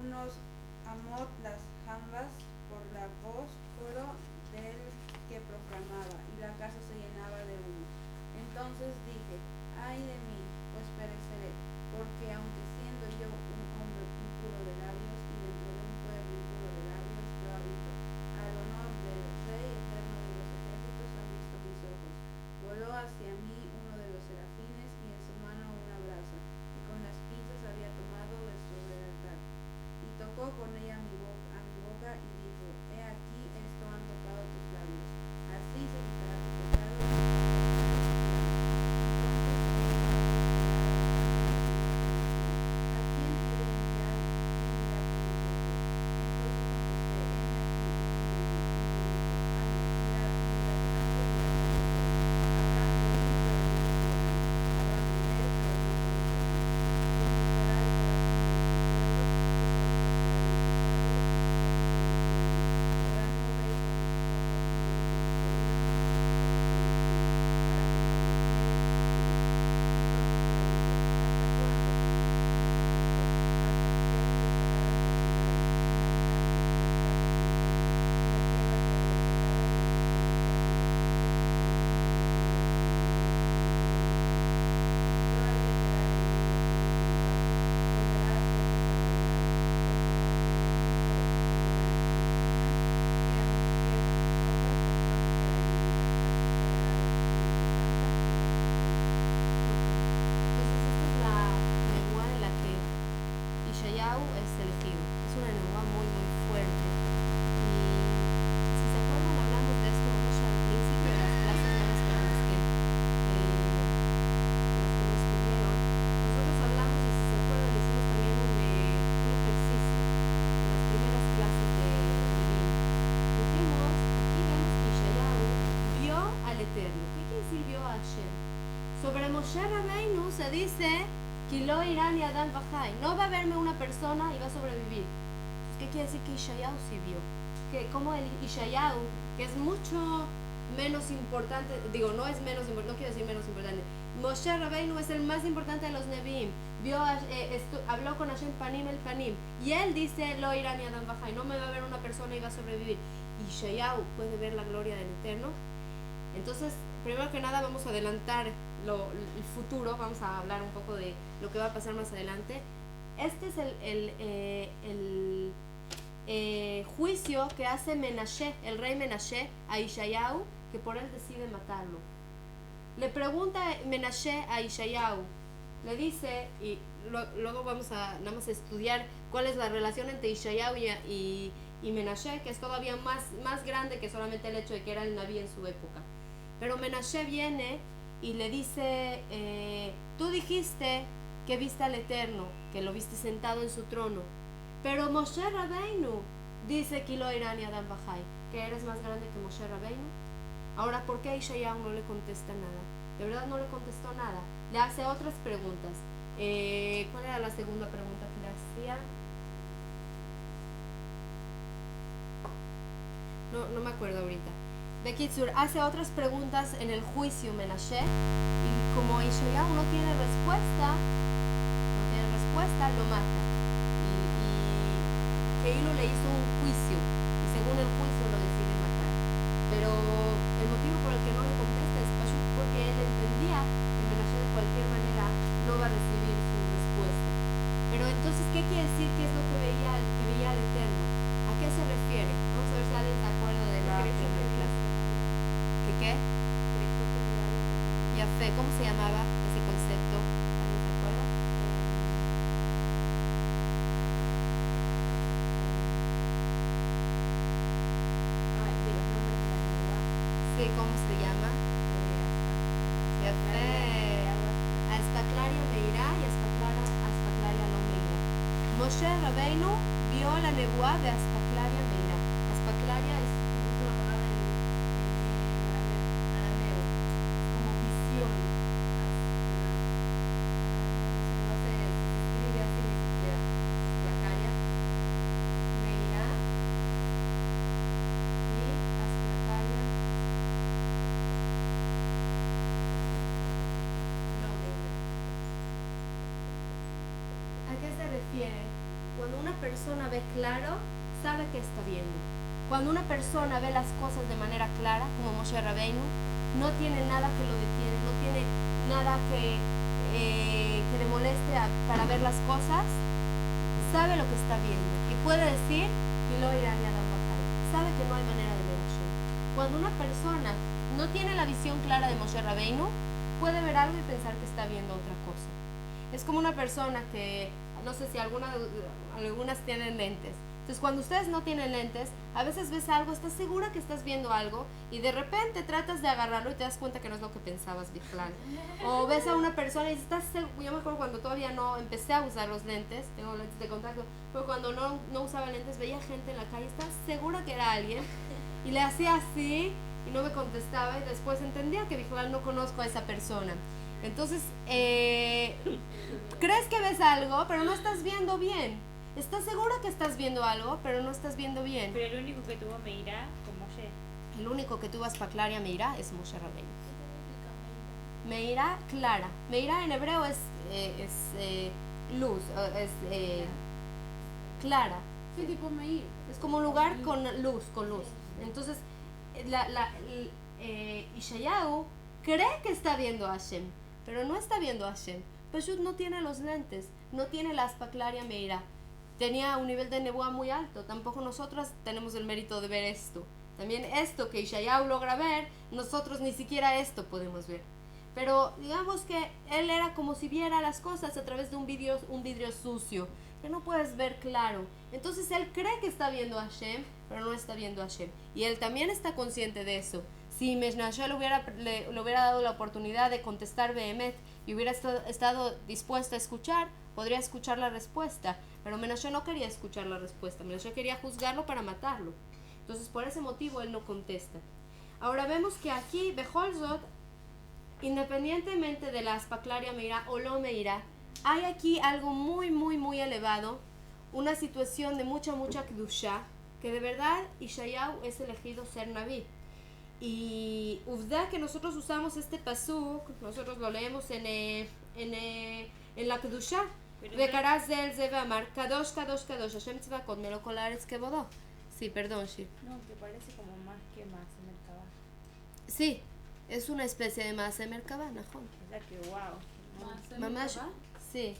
unos amot las jambas por la voz coro del que proclamaba, y la casa se llenaba de humo. Entonces dije, ay de mí, pues pereceré, porque aunque siendo yo un hombre impuro de labios y dentro de un pueblo impuro de labios, yo habito. Al honor del Rey eterno de los ejércitos han visto mis ojos. Voló hacia mí uno de los serafines y en su mano una brasa, y con las pinzas había tomado de sobre el altar. Y tocó con ella a mi boca y dijo, he aquí esto han tocado tus labios. Así se quitará tu pecado. Sobre Moshe Rabbeinu se dice que lo irán y Adán Bajai. No va a verme una persona y va a sobrevivir. ¿Qué quiere decir que Yeshayahu sí vio? Que como el Yeshayahu, que es mucho menos importante, digo, no es menos importante, no quiero decir menos importante. Moshe Rabbeinu es el más importante de los Nevi'im. Habló con Hashem Panim el Panim. Y él dice, lo irán y Adán Bajai. No me va a ver una persona y va a sobrevivir. Y Yeshayahu puede ver la gloria del Eterno. Entonces, primero que nada vamos a adelantar el futuro, vamos a hablar un poco de lo que va a pasar más adelante. Este es el juicio que hace Menashe, el rey Menashe, a Yeshayahu, que por él decide matarlo. Le pregunta Menashe a Yeshayahu, le dice, y luego vamos a nada más estudiar cuál es la relación entre Ishayahu y Menashe, que es todavía más grande que solamente el hecho de que era el Naví en su época. Pero Menashe viene y le dice, tú dijiste que viste al Eterno, que lo viste sentado en su trono, pero Moshe Rabbeinu dice que lo irán y Adam Bajai, que eres más grande que Moshe Rabbeinu. Ahora, ¿por qué Ishayahu no le contesta nada? De verdad no le contestó nada. Le hace otras preguntas. ¿Cuál era la segunda pregunta que le hacía? No me acuerdo ahorita. Bekitsur hace otras preguntas en el juicio Menashe, y como Ishayahu no tiene respuesta, lo mata. Y Keilo le hizo un juicio, y según el juicio lo decide matar. Pero el motivo por el que no le contesta es porque él entendía que Menashe de cualquier manera no va a recibir su respuesta. Pero entonces, ¿qué quiere decir? ¿Qué es lo que veía el Eterno? ¿A qué se refiere? Vamos a ver si alguien se acuerda de la primera clase. ¿Qué? Ya fe, ¿cómo se llamaba ese concepto? ¿Alguien se acuerda? Sí, ¿cómo se llama? Ya fe. Aspaclaria Meirá y Aspaclaria no Meirá. Moshe Rabbeinu vio la nebuá de Aspaclaria Meirá. Aspaclaria es una palabra en arameo, como visión. No se escribe así ni siquiera. Aspaclaria Meirá y Aspaclaria no Meirá. ¿A qué se refiere? Cuando una persona ve claro, sabe que está viendo. Cuando una persona ve las cosas de manera clara, como Moshe Rabbeinu, no tiene nada que lo detiene, no tiene nada que le moleste para ver las cosas, sabe lo que está viendo y puede decir, y lo irá ni a la bajada. Sabe que no hay manera de ver a Hashem. Cuando una persona no tiene la visión clara de Moshe Rabbeinu, puede ver algo y pensar que está viendo otra cosa. Es como una persona que, no sé si algunas tienen lentes. Entonces, cuando ustedes no tienen lentes, a veces ves algo, estás segura que estás viendo algo y de repente tratas de agarrarlo y te das cuenta que no es lo que pensabas, Bichlal. O ves a una persona y estás seguro. Yo me acuerdo cuando todavía no empecé a usar los lentes, tengo lentes de contacto, pero cuando no usaba lentes veía gente en la calle, estaba segura que era alguien y le hacía así y no me contestaba y después entendía que Bichlal no conozco a esa persona. Entonces, crees que ves algo, pero no estás viendo bien. Estás segura que estás viendo algo, pero no estás viendo bien. Pero el único que tuvo Meirá con Moshe. El único que tuvo Aspaclaria Meirá es Moshe Rabbeinu. Meirá clara. Meirá en hebreo es luz, clara. Sí, tipo Meir. Es como un lugar con luz. Entonces, Ishayahu cree que está viendo a Hashem, pero no está viendo a Hashem. Peshut no tiene los lentes, no tiene la Aspaclaria Meirá. Tenía un nivel de nebuá muy alto. Tampoco nosotros tenemos el mérito de ver esto. También esto que Ishayahu logra ver, nosotros ni siquiera esto podemos ver. Pero digamos que él era como si viera las cosas a través de un vidrio sucio, que no puedes ver claro. Entonces él cree que está viendo a Hashem, pero no está viendo a Hashem. Y él también está consciente de eso. Si Menashe le hubiera dado la oportunidad de contestar Behemet y hubiera estado dispuesto a escuchar, podría escuchar la respuesta. Pero Menashe no quería escuchar la respuesta. Menashe quería juzgarlo para matarlo. Entonces por ese motivo él no contesta. Ahora vemos que aquí, Beholzot, independientemente de la Aspaclaria Meirá o lo Meirá, hay aquí algo muy, muy, muy elevado, una situación de mucha Kedushá, que de verdad Ishayahu es elegido ser Naví. Y Uvda, que nosotros usamos este pasuk, nosotros lo leemos en la Kedushá. Vekarás de él se amar, Kadosh, Kadosh, Kadosh, Hashem Tzvakot, Melokol Haaretz Kebodó. Sí, perdón, Shir. No, que parece como más que más en el caballo. Sí, es una especie de Maaseh Merkabah, Najón. O sea que wow. Mamash, sí.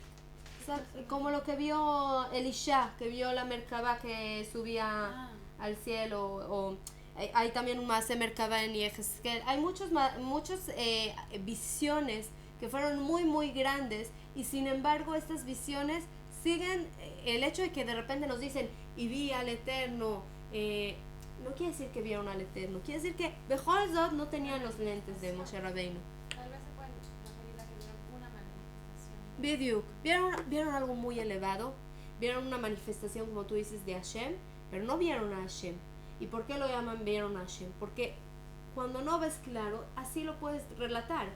O sea, como lo que vio Elisha, que vio la Merkabah que subía al cielo, hay también un Maaseh Merkabah en Yehezkel. Hay muchas visiones que fueron muy, muy grandes y sin embargo estas visiones siguen el hecho de que de repente nos dicen y vi al Eterno, no quiere decir que vieron al Eterno, quiere decir que Bejol Zot no tenían los lentes de Moshe Rabbeinu. Tal vez se puede referir a que vieron una manifestación. Bidyuk, vieron algo muy elevado, vieron una manifestación, como tú dices, de Hashem, pero no vieron a Hashem. ¿Y por qué lo llaman vieron a Hashem? Porque cuando no ves claro, así lo puedes relatar.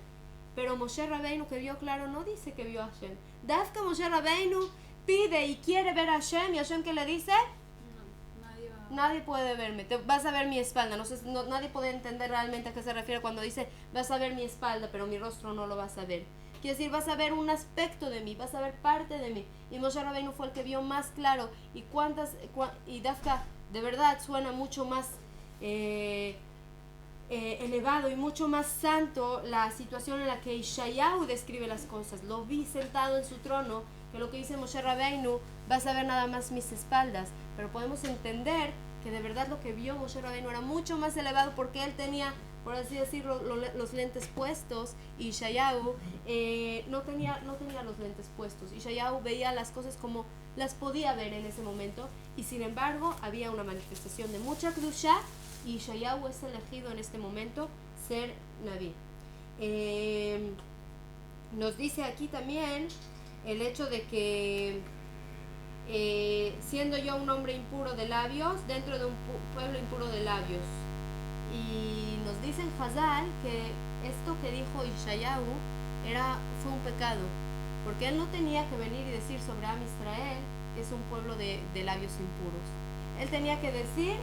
Pero Moshe Rabbeinu, que vio claro, no dice que vio a Hashem. Dafka Moshe Rabbeinu pide y quiere ver a Hashem, y Hashem, ¿qué le dice? No, nadie va. Nadie puede verme, vas a ver mi espalda. Nadie puede entender realmente a qué se refiere cuando dice vas a ver mi espalda, pero mi rostro no lo vas a ver. Quiere decir, vas a ver un aspecto de mí, vas a ver parte de mí. Y Moshe Rabbeinu fue el que vio más claro. Y Dafka, de verdad, suena mucho más elevado y mucho más santo la situación en la que Ishayahu describe las cosas. Lo vi sentado en su trono, que lo que dice Moshe Rabbeinu, vas a ver nada más mis espaldas. Pero podemos entender que de verdad lo que vio Moshe Rabbeinu era mucho más elevado, porque él tenía, por así decirlo, los lentes puestos, y Ishayahu no tenía los lentes puestos. Ishayahu veía las cosas como las podía ver en ese momento, y sin embargo había una manifestación de mucha Kedusha, y Ishayahu es elegido en este momento ser Naví. Nos dice aquí también el hecho de que siendo yo un hombre impuro de labios, dentro de un pueblo impuro de labios. Y nos dicen Hazal que esto que dijo Ishayahu fue un pecado, porque él no tenía que venir y decir sobre Am Israel que es un pueblo de labios impuros. Él tenía que decir,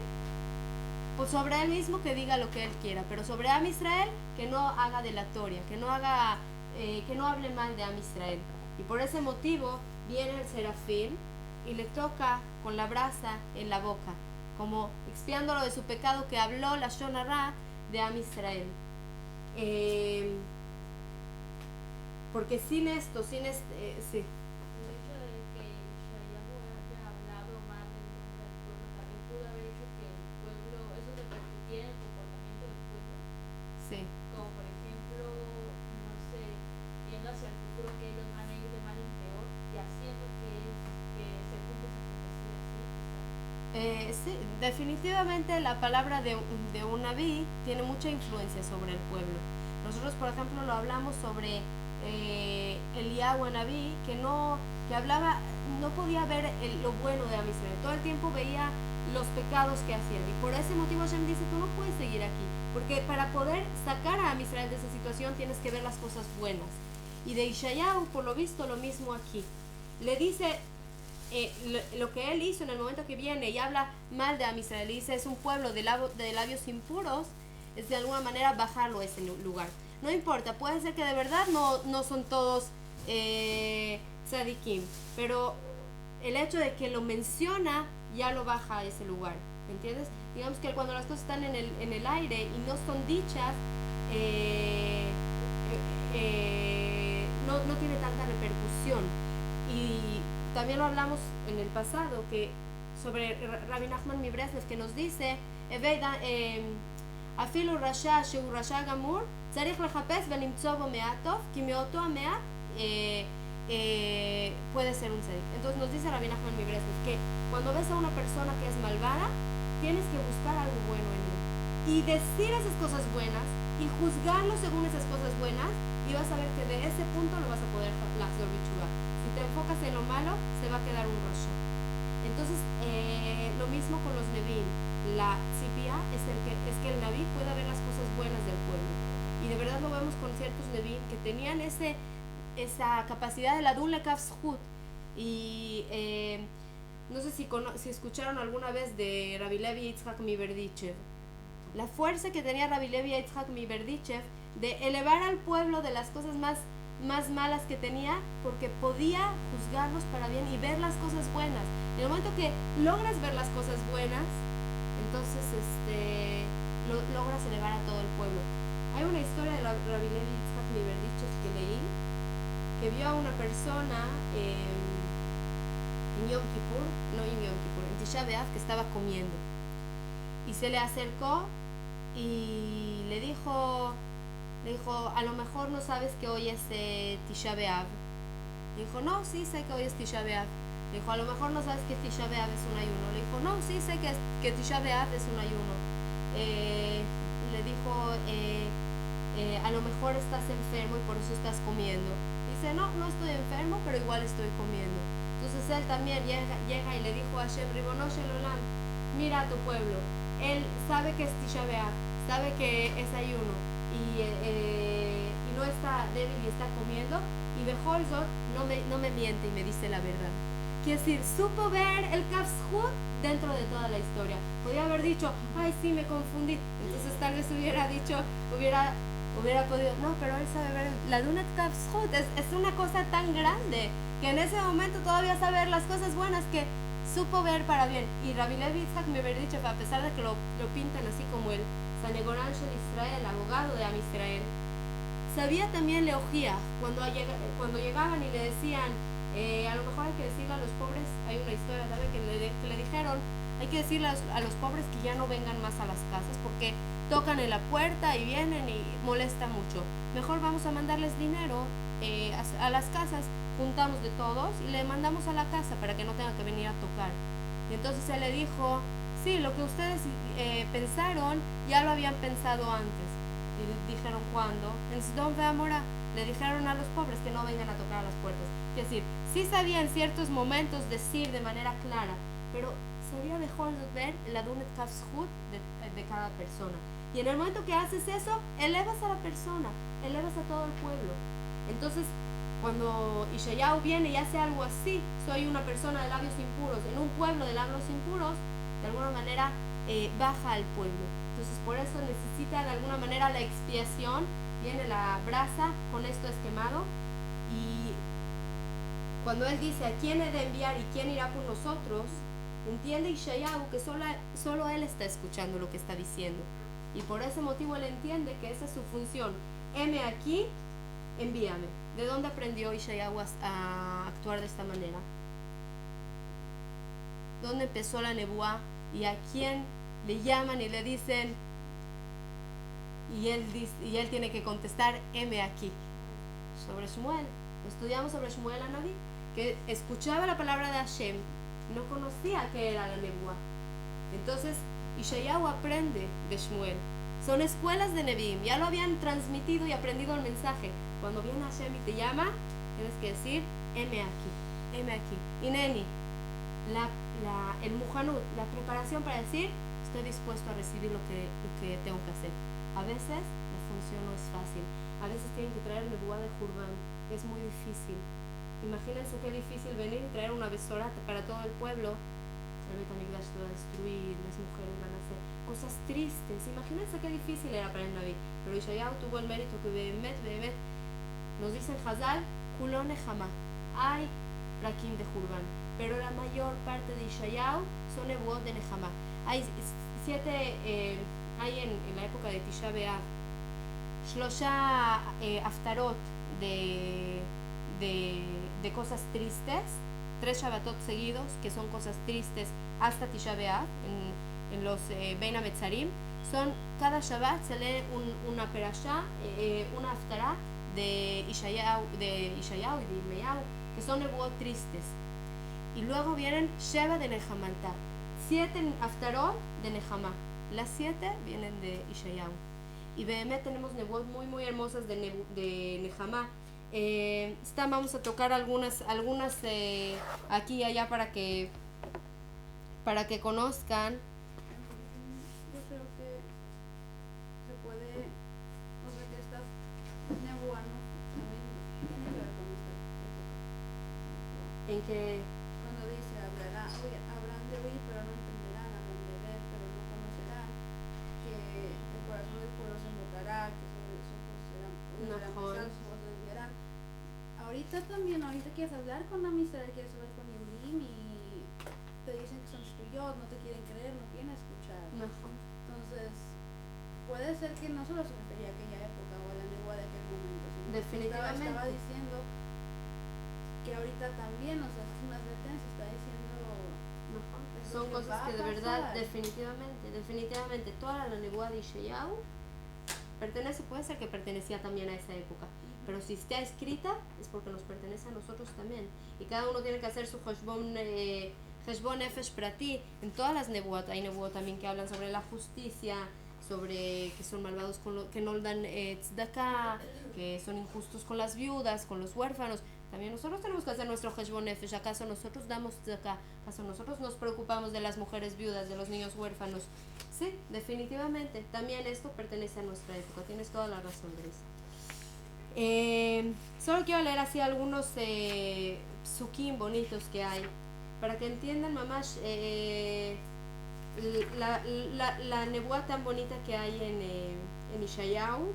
pues sobre él mismo que diga lo que él quiera, pero sobre Am Israel que no haga delatoria, que no hable mal de Am Israel. Y por ese motivo viene el serafín y le toca con la brasa en la boca, como expiándolo de su pecado que habló la Shonara de Am Israel. Porque sin esto, sí. El hecho de que Ishayahu haya hablado mal del nombre del pueblo también pudo haber hecho que el pueblo, eso repercutiera en el comportamiento del pueblo. Sí. Como por ejemplo, no sé, viendo hacia el futuro que ellos van a ir de mal en peor y haciendo que se cumpla esa profecía así. Sí, definitivamente la palabra de un Naví tiene mucha influencia sobre el pueblo. Nosotros, por ejemplo, lo hablamos sobre Eliyahu Naví, que hablaba, no podía ver lo bueno de Am Israel. Todo el tiempo veía los pecados que hacían. Y por ese motivo Hashem dice, tú no puedes seguir aquí. Porque para poder sacar a Am Israel de esa situación tienes que ver las cosas buenas. Y de Ishayahu, por lo visto, lo mismo aquí. Le dice lo que él hizo en el momento que viene y habla mal de Am Israel, dice es un pueblo de labios impuros, es de alguna manera bajarlo a ese lugar. No importa, puede ser que de verdad no son todos tzadikim, pero el hecho de que lo menciona ya lo baja a ese lugar, ¿me entiendes? Digamos que cuando las cosas están en el aire y no son dichas, no tiene tanta repercusión. Y también lo hablamos en el pasado que sobre Rabbi Nachman Mibreslev, que nos dice אפילו רשע שהוא רשע גמור צריך לחפש ולמצוא בו מעט טוב כי מאותו המעט puede ser un tzadik. Entonces nos dice Rabbi Nachman Mibreslev que cuando ves a una persona que es malvada tienes que buscar algo bueno en él y decir esas cosas buenas y juzgarlo según esas cosas buenas, y vas a ver que de ese punto lo vas a poder lahzor b'tshuva. Si te enfocas en lo malo se va a quedar un rasha. Entonces lo mismo con los Nevi'im. La tzipia es que el Naví pueda ver las cosas buenas del pueblo, y de verdad lo vemos con ciertos Nevi'im que tenían esa capacidad de la dun lekaf zchut. Y no sé si escucharon alguna vez de Rabbi Levi Yitzhak Miberdichev, la fuerza que tenía Rabbi Levi Yitzhak Miberdichev de elevar al pueblo de las cosas más malas que tenía, porque podía juzgarlos para bien y ver las cosas buenas. En el momento que logras ver las cosas buenas, entonces logras elevar a todo el pueblo. Hay una historia de Rabbi Levi Yitzhak Miberdichev que leí, que vio a una persona en Yom Kippur, en Tisha B'Av, que estaba comiendo, y se le acercó y le dijo, a lo mejor no sabes que hoy es Tisha B'Av. Dijo, no, sí sé que hoy es Tisha B'Av. Le dijo, a lo mejor no sabes que Tisha B'Av es un ayuno. Le dijo, no, sí sé que Tisha B'Av es un ayuno. Le dijo, a lo mejor estás enfermo y por eso estás comiendo. Dice, no estoy enfermo, pero igual estoy comiendo. Entonces él también llega y le dijo a Hashem, Ribono Shel Olam, mira a tu pueblo. Él sabe que es Tisha B'Av, sabe que es ayuno y no está débil y está comiendo. Y Bejol Zot no me miente y me dice la verdad. Quiere decir, supo ver el Kafshut dentro de toda la historia. Podría haber dicho, ay, sí, me confundí. Entonces tal vez hubiera dicho, hubiera podido, no, pero él sabe ver la Dunet Kafshut. Es una cosa tan grande que en ese momento todavía sabe ver las cosas buenas que supo ver para bien. Y Rabbi Levi Yitzhak me hubiera dicho, a pesar de que lo pintan así como el Sanegorán Shel Israel, el abogado de Am Israel, sabía también Leojía cuando llegaban y le decían, a lo mejor hay que decirle a los pobres, hay una historia también que le dijeron, hay que decirle a los pobres que ya no vengan más a las casas porque tocan en la puerta y vienen y molesta mucho. Mejor vamos a mandarles dinero a las casas, juntamos de todos y le mandamos a la casa para que no tengan que venir a tocar. Y entonces él le dijo, sí, lo que ustedes pensaron ya lo habían pensado antes. Y dijeron, ¿cuándo? En Sdom Ve'amorá le dijeron a los pobres que no vengan a tocar a las puertas. Es decir, sí sabía en ciertos momentos decir de manera clara, pero sabía mejor ver la Dunet Kafshut de cada persona. Y en el momento que haces eso, elevas a la persona, elevas a todo el pueblo. Entonces, cuando Ishayahu viene y hace algo así, soy una persona de labios impuros, en un pueblo de labios impuros, de alguna manera baja al pueblo. Entonces, por eso necesita de alguna manera la expiación. Viene la brasa, con esto es quemado. Y cuando él dice a quién he de enviar y quién irá por nosotros, entiende Ishayahu que solo él está escuchando lo que está diciendo. Y por ese motivo él entiende que esa es su función. Heme aquí, envíame. ¿De dónde aprendió Ishayahu a actuar de esta manera? ¿Dónde empezó la nebuá? ¿Y a quién le llaman y le dicen? Y él tiene que contestar, heme aquí. Sobre Shmuel. Estudiamos sobre Shmuel Anabí, que escuchaba la palabra de Hashem, no conocía qué era la nebuá. Entonces, Ishayahu aprende de Shmuel. Son escuelas de Nevi'im, ya lo habían transmitido y aprendido el mensaje. Cuando viene Hashem y te llama, tienes que decir, heme aquí, heme aquí. Y Neni, el muhanut, la preparación para decir, estoy dispuesto a recibir lo que tengo que hacer. A veces la función no es fácil, a veces tienen que traer nebuá de Jurban, es muy difícil. Imagínense qué difícil venir y traer una besora para todo el pueblo. El Beit HaMikdash se va a destruir, las mujeres van a hacer cosas tristes. Imagínense qué difícil era para el Naví. Pero Ishayahu tuvo el mérito que Behemet, nos dice el Hazal, Kulon Nehama, hay Rakim de Jurban, pero la mayor parte de Ishayahu son nebuot de Nehama. Hay 7, hay en la época de Tisha B'Av, Shlosha Aftarot de cosas tristes, 3 Shabbatot seguidos que son cosas tristes hasta Tisha B'Av en los Bein HaMetzarim. Cada Shabbat se lee una perashá, una Haftarah de Ishayahu y de Yirmiyahu, que son nebuot tristes. Y luego vienen Sheva de Nehamantá, 7 Haftarot de Nehama. Las 7 vienen de Ishayahu. Y Behemet tenemos nebuot muy muy hermosas de Nehama. Vamos a tocar algunas aquí y allá para que conozcan. Yo creo que se puede, o sea que estas nebuanos también tienen que ver con esta época. En que Cuando dice habrán de oír pero no entenderán, habrán de ver pero no conocerán, que el corazón del pueblo se embotará, que sus ojos serán pesados, sus ojos se desviarán. Ahorita quieres hablar con la amistad, quieres hablar con Yehudim y te dicen que son shtuyot, no te quieren creer, no quieren escuchar. Entonces, puede ser que no solo se refería a aquella época o a la nebuá de aquel momento, sino definitivamente estaba diciendo que ahorita también, o sea, es una advertencia, está diciendo son cosas que de verdad definitivamente toda la nebuá de Ishayahu puede ser que pertenecía también a esa época, pero si está escrita es porque nos pertenece a nosotros también. Y cada uno tiene que hacer su Heshbon Nefesh Prati. En todas las nebuot, hay nebuot también que hablan sobre la justicia, sobre que son malvados que no dan tzedakah, que son injustos con las viudas, con los huérfanos. También nosotros tenemos que hacer nuestro Heshbon Nefesh. ¿Acaso nosotros damos tzedakah? ¿Acaso nosotros nos preocupamos de las mujeres viudas, de los niños huérfanos? Sí, definitivamente. También esto pertenece a nuestra época. Tienes toda la razón, Gris. Solo quiero leer así algunos psukim bonitos que hay para que entiendan, mamás, la nebuá tan bonita que hay en Ishayahu.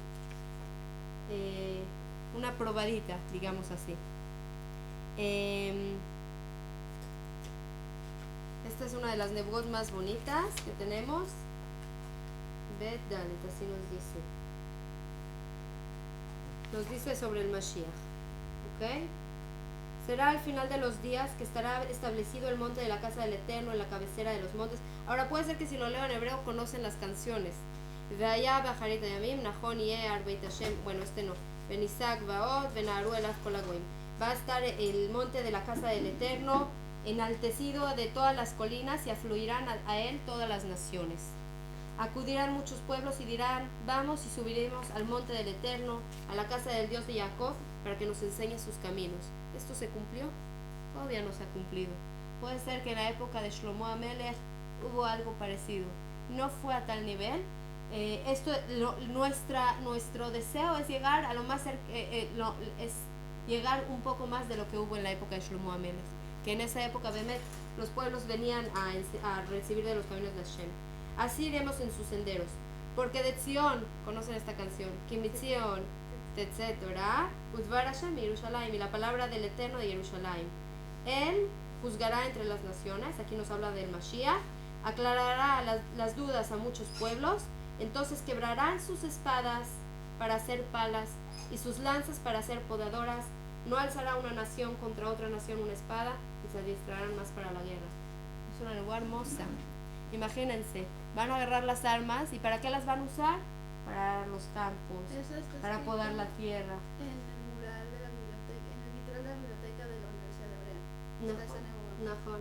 Una probadita, digamos así. Esta es una de las nebuot más bonitas que tenemos. Bet Dalet, así nos dice. Nos dice sobre el Mashiach. ¿Ok? Será al final de los días que estará establecido el monte de la casa del Eterno en la cabecera de los montes. Ahora puede ser que si lo leo en hebreo conocen las canciones. Veaya Bajarit Yamim, Nahon Year Beit Hashem. Bueno, este no. Benisak Vaot, Benaru Elaf Kolagoim. Va a estar el monte de la casa del Eterno enaltecido de todas las colinas y afluirán a él todas las naciones. Acudirán muchos pueblos y dirán: vamos y subiremos al monte del Eterno, a la casa del Dios de Jacob, para que nos enseñe sus caminos. ¿Esto se cumplió? Todavía no se ha cumplido. Puede ser que en la época de Shlomo Amelech hubo algo parecido. No fue a tal nivel. Nuestro deseo es llegar a lo más es llegar un poco más de lo que hubo en la época de Shlomo Amelech, que en esa época Bemet los pueblos venían a recibir de los caminos de Hashem. Así iremos en sus senderos, porque de Tzion, conocen esta canción, Kimitzion Tetzetorah Udvar Hashem Yerushalayim, y la palabra del Eterno de Yerushalayim. Él juzgará entre las naciones, aquí nos habla del Mashiach, aclarará las dudas a muchos pueblos. Entonces quebrarán sus espadas para hacer palas y sus lanzas para hacer podadoras. No alzará una nación contra otra nación una espada y se adiestrarán más para la guerra. Es una nebuá hermosa. Imagínense, van a agarrar las armas y ¿para qué las van a usar? Para los campos, para podar la tierra. En el mural de la biblioteca, en el vitral de la biblioteca de la Universidad Hebrea. Está esa nebuá.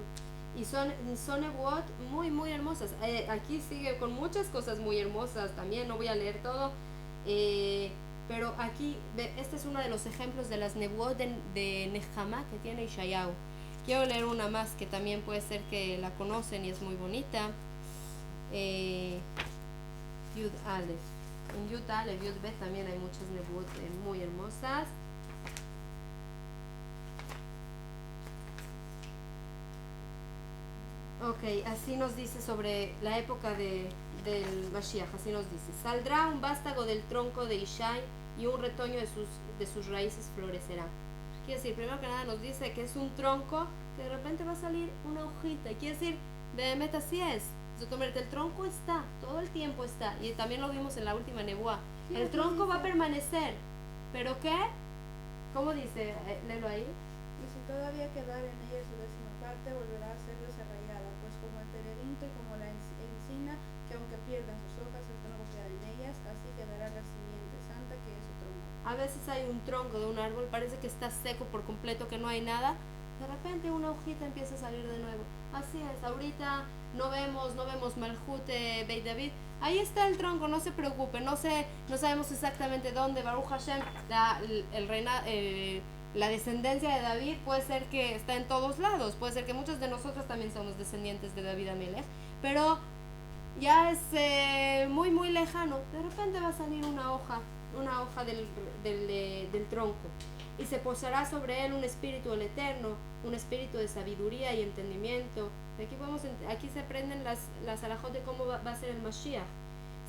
Y son nebuot muy muy hermosas. Aquí sigue con muchas cosas muy hermosas también, no voy a leer todo, pero aquí este es uno de los ejemplos de las nebuot de Nehama que tiene Ishayahu. Quiero leer una más que también puede ser que la conocen y es muy bonita. Yud Aleph. En Yud Aleph, Yud Bet también hay muchas nebuot muy hermosas. Ok, así nos dice sobre la época del Mashiach, así nos dice: saldrá un vástago del tronco de Ishai y un retoño de sus raíces florecerá. Quiere decir, primero que nada nos dice que es un tronco que de repente va a salir una hojita, y quiere decir, Behemet así es. El tronco está, todo el tiempo está, y también lo vimos en la última nebuá. El tronco va a permanecer, ¿pero qué? ¿Cómo dice? Léelo ahí. Y si todavía quedar en ella su décima parte, volverá a ser desarraigada, pues como el terebinto y como la encina, que aunque pierdan sus hojas, el tronco queda en ellas, así quedará la simiente santa que es su tronco. A veces hay un tronco de un árbol, parece que está seco por completo, que no hay nada. De repente una hojita empieza a salir de nuevo. Así es, ahorita no vemos Malhut Beit David. Ahí está el tronco, no se preocupe, no sabemos exactamente dónde. Baruch Hashem, la descendencia de David puede ser que está en todos lados, puede ser que muchos de nosotros también somos descendientes de David Amelech, pero ya es muy muy lejano. De repente va a salir una hoja del tronco, y se posará sobre él un espíritu del Eterno, un espíritu de sabiduría y entendimiento. Aquí se aprenden las alajot de cómo va a ser el Mashiach: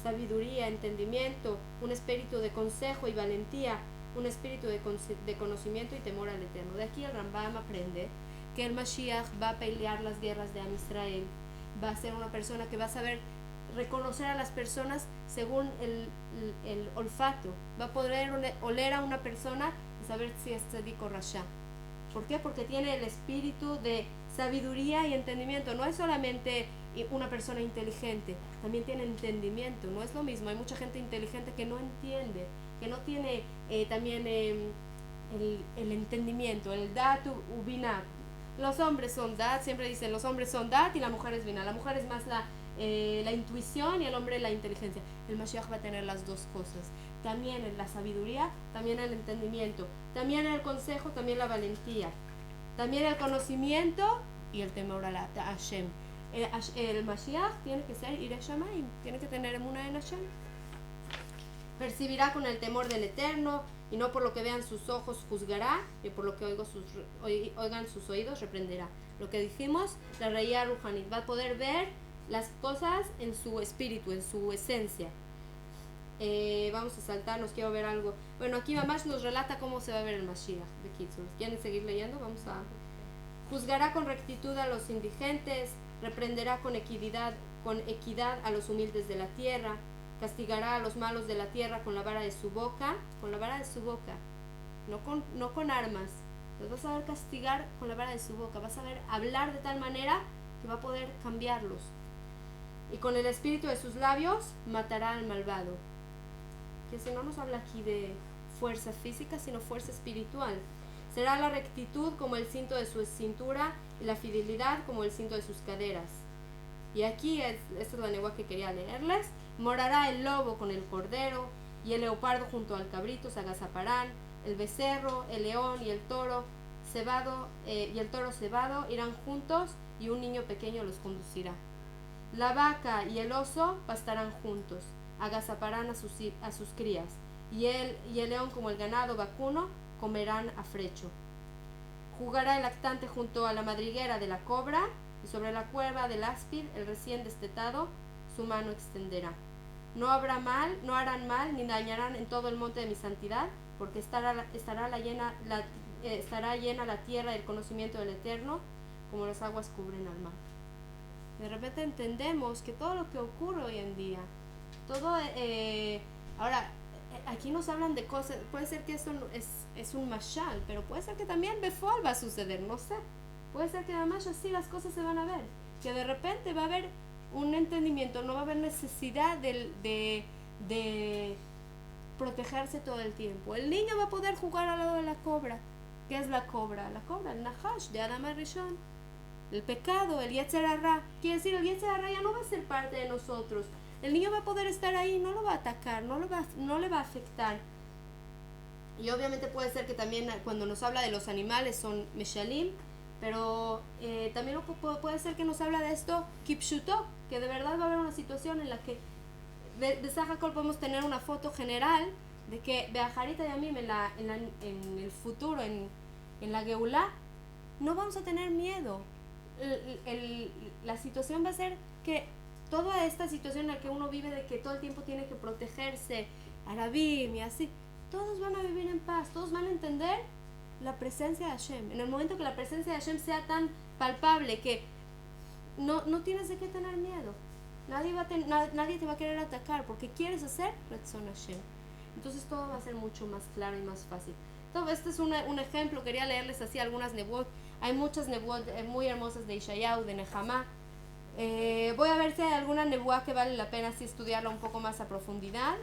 sabiduría, entendimiento, un espíritu de consejo y valentía, un espíritu de conocimiento y temor al Eterno. De aquí el Rambam aprende que el Mashiach va a pelear las guerras de Am Israel, va a ser una persona que va a saber reconocer a las personas según el olfato, va a poder oler a una persona y saber si es tzadik o rasha. ¿Por qué? Porque tiene el espíritu de sabiduría y entendimiento. No es solamente una persona inteligente, también tiene entendimiento. No es lo mismo, hay mucha gente inteligente que no entiende. que no tiene también el entendimiento, el dat u binah. Los hombres son dat, siempre dicen los hombres son dat y la mujer es binah. La mujer es más la intuición y el hombre la inteligencia. El Mashiach va a tener las dos cosas. También en la sabiduría, también el entendimiento, también el consejo, también la valentía, también el conocimiento y el temor a Hashem. El Mashiach tiene que ser Yireh Shamayim, tiene que tener emunah en Hashem. Percibirá con el temor del Eterno y no por lo que vean sus ojos juzgará y por lo que oigan sus oídos reprenderá. Lo que dijimos, la Reía Ruhanit va a poder ver las cosas en su espíritu, en su esencia. Vamos a saltarnos, quiero ver algo. Bueno, aquí Mamash nos relata cómo se va a ver el Mashiach de Kitzur. ¿Quieren seguir leyendo? Vamos a... Juzgará con rectitud a los indigentes, reprenderá con equidad a los humildes de la tierra, castigará a los malos de la tierra con la vara de su boca, no con armas. Los vas a ver castigar con la vara de su boca, vas a ver hablar de tal manera que va a poder cambiarlos. Y con el espíritu de sus labios matará al malvado. Que si no nos habla aquí de fuerza física, sino fuerza espiritual. Será la rectitud como el cinto de su cintura y la fidelidad como el cinto de sus caderas. Y aquí, esta es la nebuá que quería leerles, morará el lobo con el cordero y el leopardo junto al cabrito se agazaparán, el becerro, el león y el toro cebado irán juntos y un niño pequeño los conducirá. La vaca y el oso pastarán juntos, agazaparán a sus crías, y el león como el ganado vacuno comerán a frecho. Jugará el lactante junto a la madriguera de la cobra, y sobre la cuerva del áspid el recién destetado su mano extenderá. No harán mal ni dañarán en todo el monte de mi santidad, porque estará llena la tierra del conocimiento del Eterno, como las aguas cubren al mar. De repente entendemos que todo lo que ocurre hoy en día, ahora aquí nos hablan de cosas, puede ser que esto es un mashal, pero puede ser que también befol va a suceder, no sé. Puede ser que además así las cosas se van a ver, que de repente va a haber un entendimiento, no va a haber necesidad de protegerse todo el tiempo. El niño va a poder jugar al lado de la cobra. ¿Qué es la cobra? La cobra, el Nahash de Adam Rishon. El pecado, el Yetzer Hara. Quiere decir, el Yetzer Hara ya no va a ser parte de nosotros. El niño va a poder estar ahí, no lo va a atacar, no le va a afectar. Y obviamente puede ser que también cuando nos habla de los animales son Meshalim, pero también puede ser que nos habla de esto Kipshuto, que de verdad va a haber una situación en la que de Sahakol podemos tener una foto general de que Beajarita y a mí en el futuro, en la Geulá, no vamos a tener miedo. La situación va a ser que toda esta situación en la que uno vive de que todo el tiempo tiene que protegerse, Arabim y así, todos van a vivir en paz, todos van a entender la presencia de Hashem. En el momento que la presencia de Hashem sea tan palpable que no tienes de qué tener miedo, nadie te va a querer atacar porque quieres hacer Retzon Hashem. Entonces todo va a ser mucho más claro y más fácil. Entonces este es un ejemplo, quería leerles así algunas nebuot. Hay muchas nebuot muy hermosas de Ishayahu, de Nehemá. Voy a ver si hay alguna nebuá que vale la pena así estudiarla un poco más a profundidad.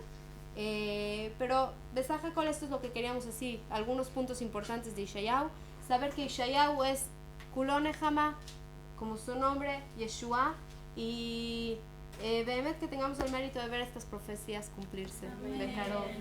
Pero Besajacol, esto es lo que queríamos así, algunos puntos importantes de Ishayahu. Saber que Ishayahu es Kulon Nehemá, como su nombre, Yeshua, y Behemet que tengamos el mérito de ver estas profecías cumplirse. De Karol.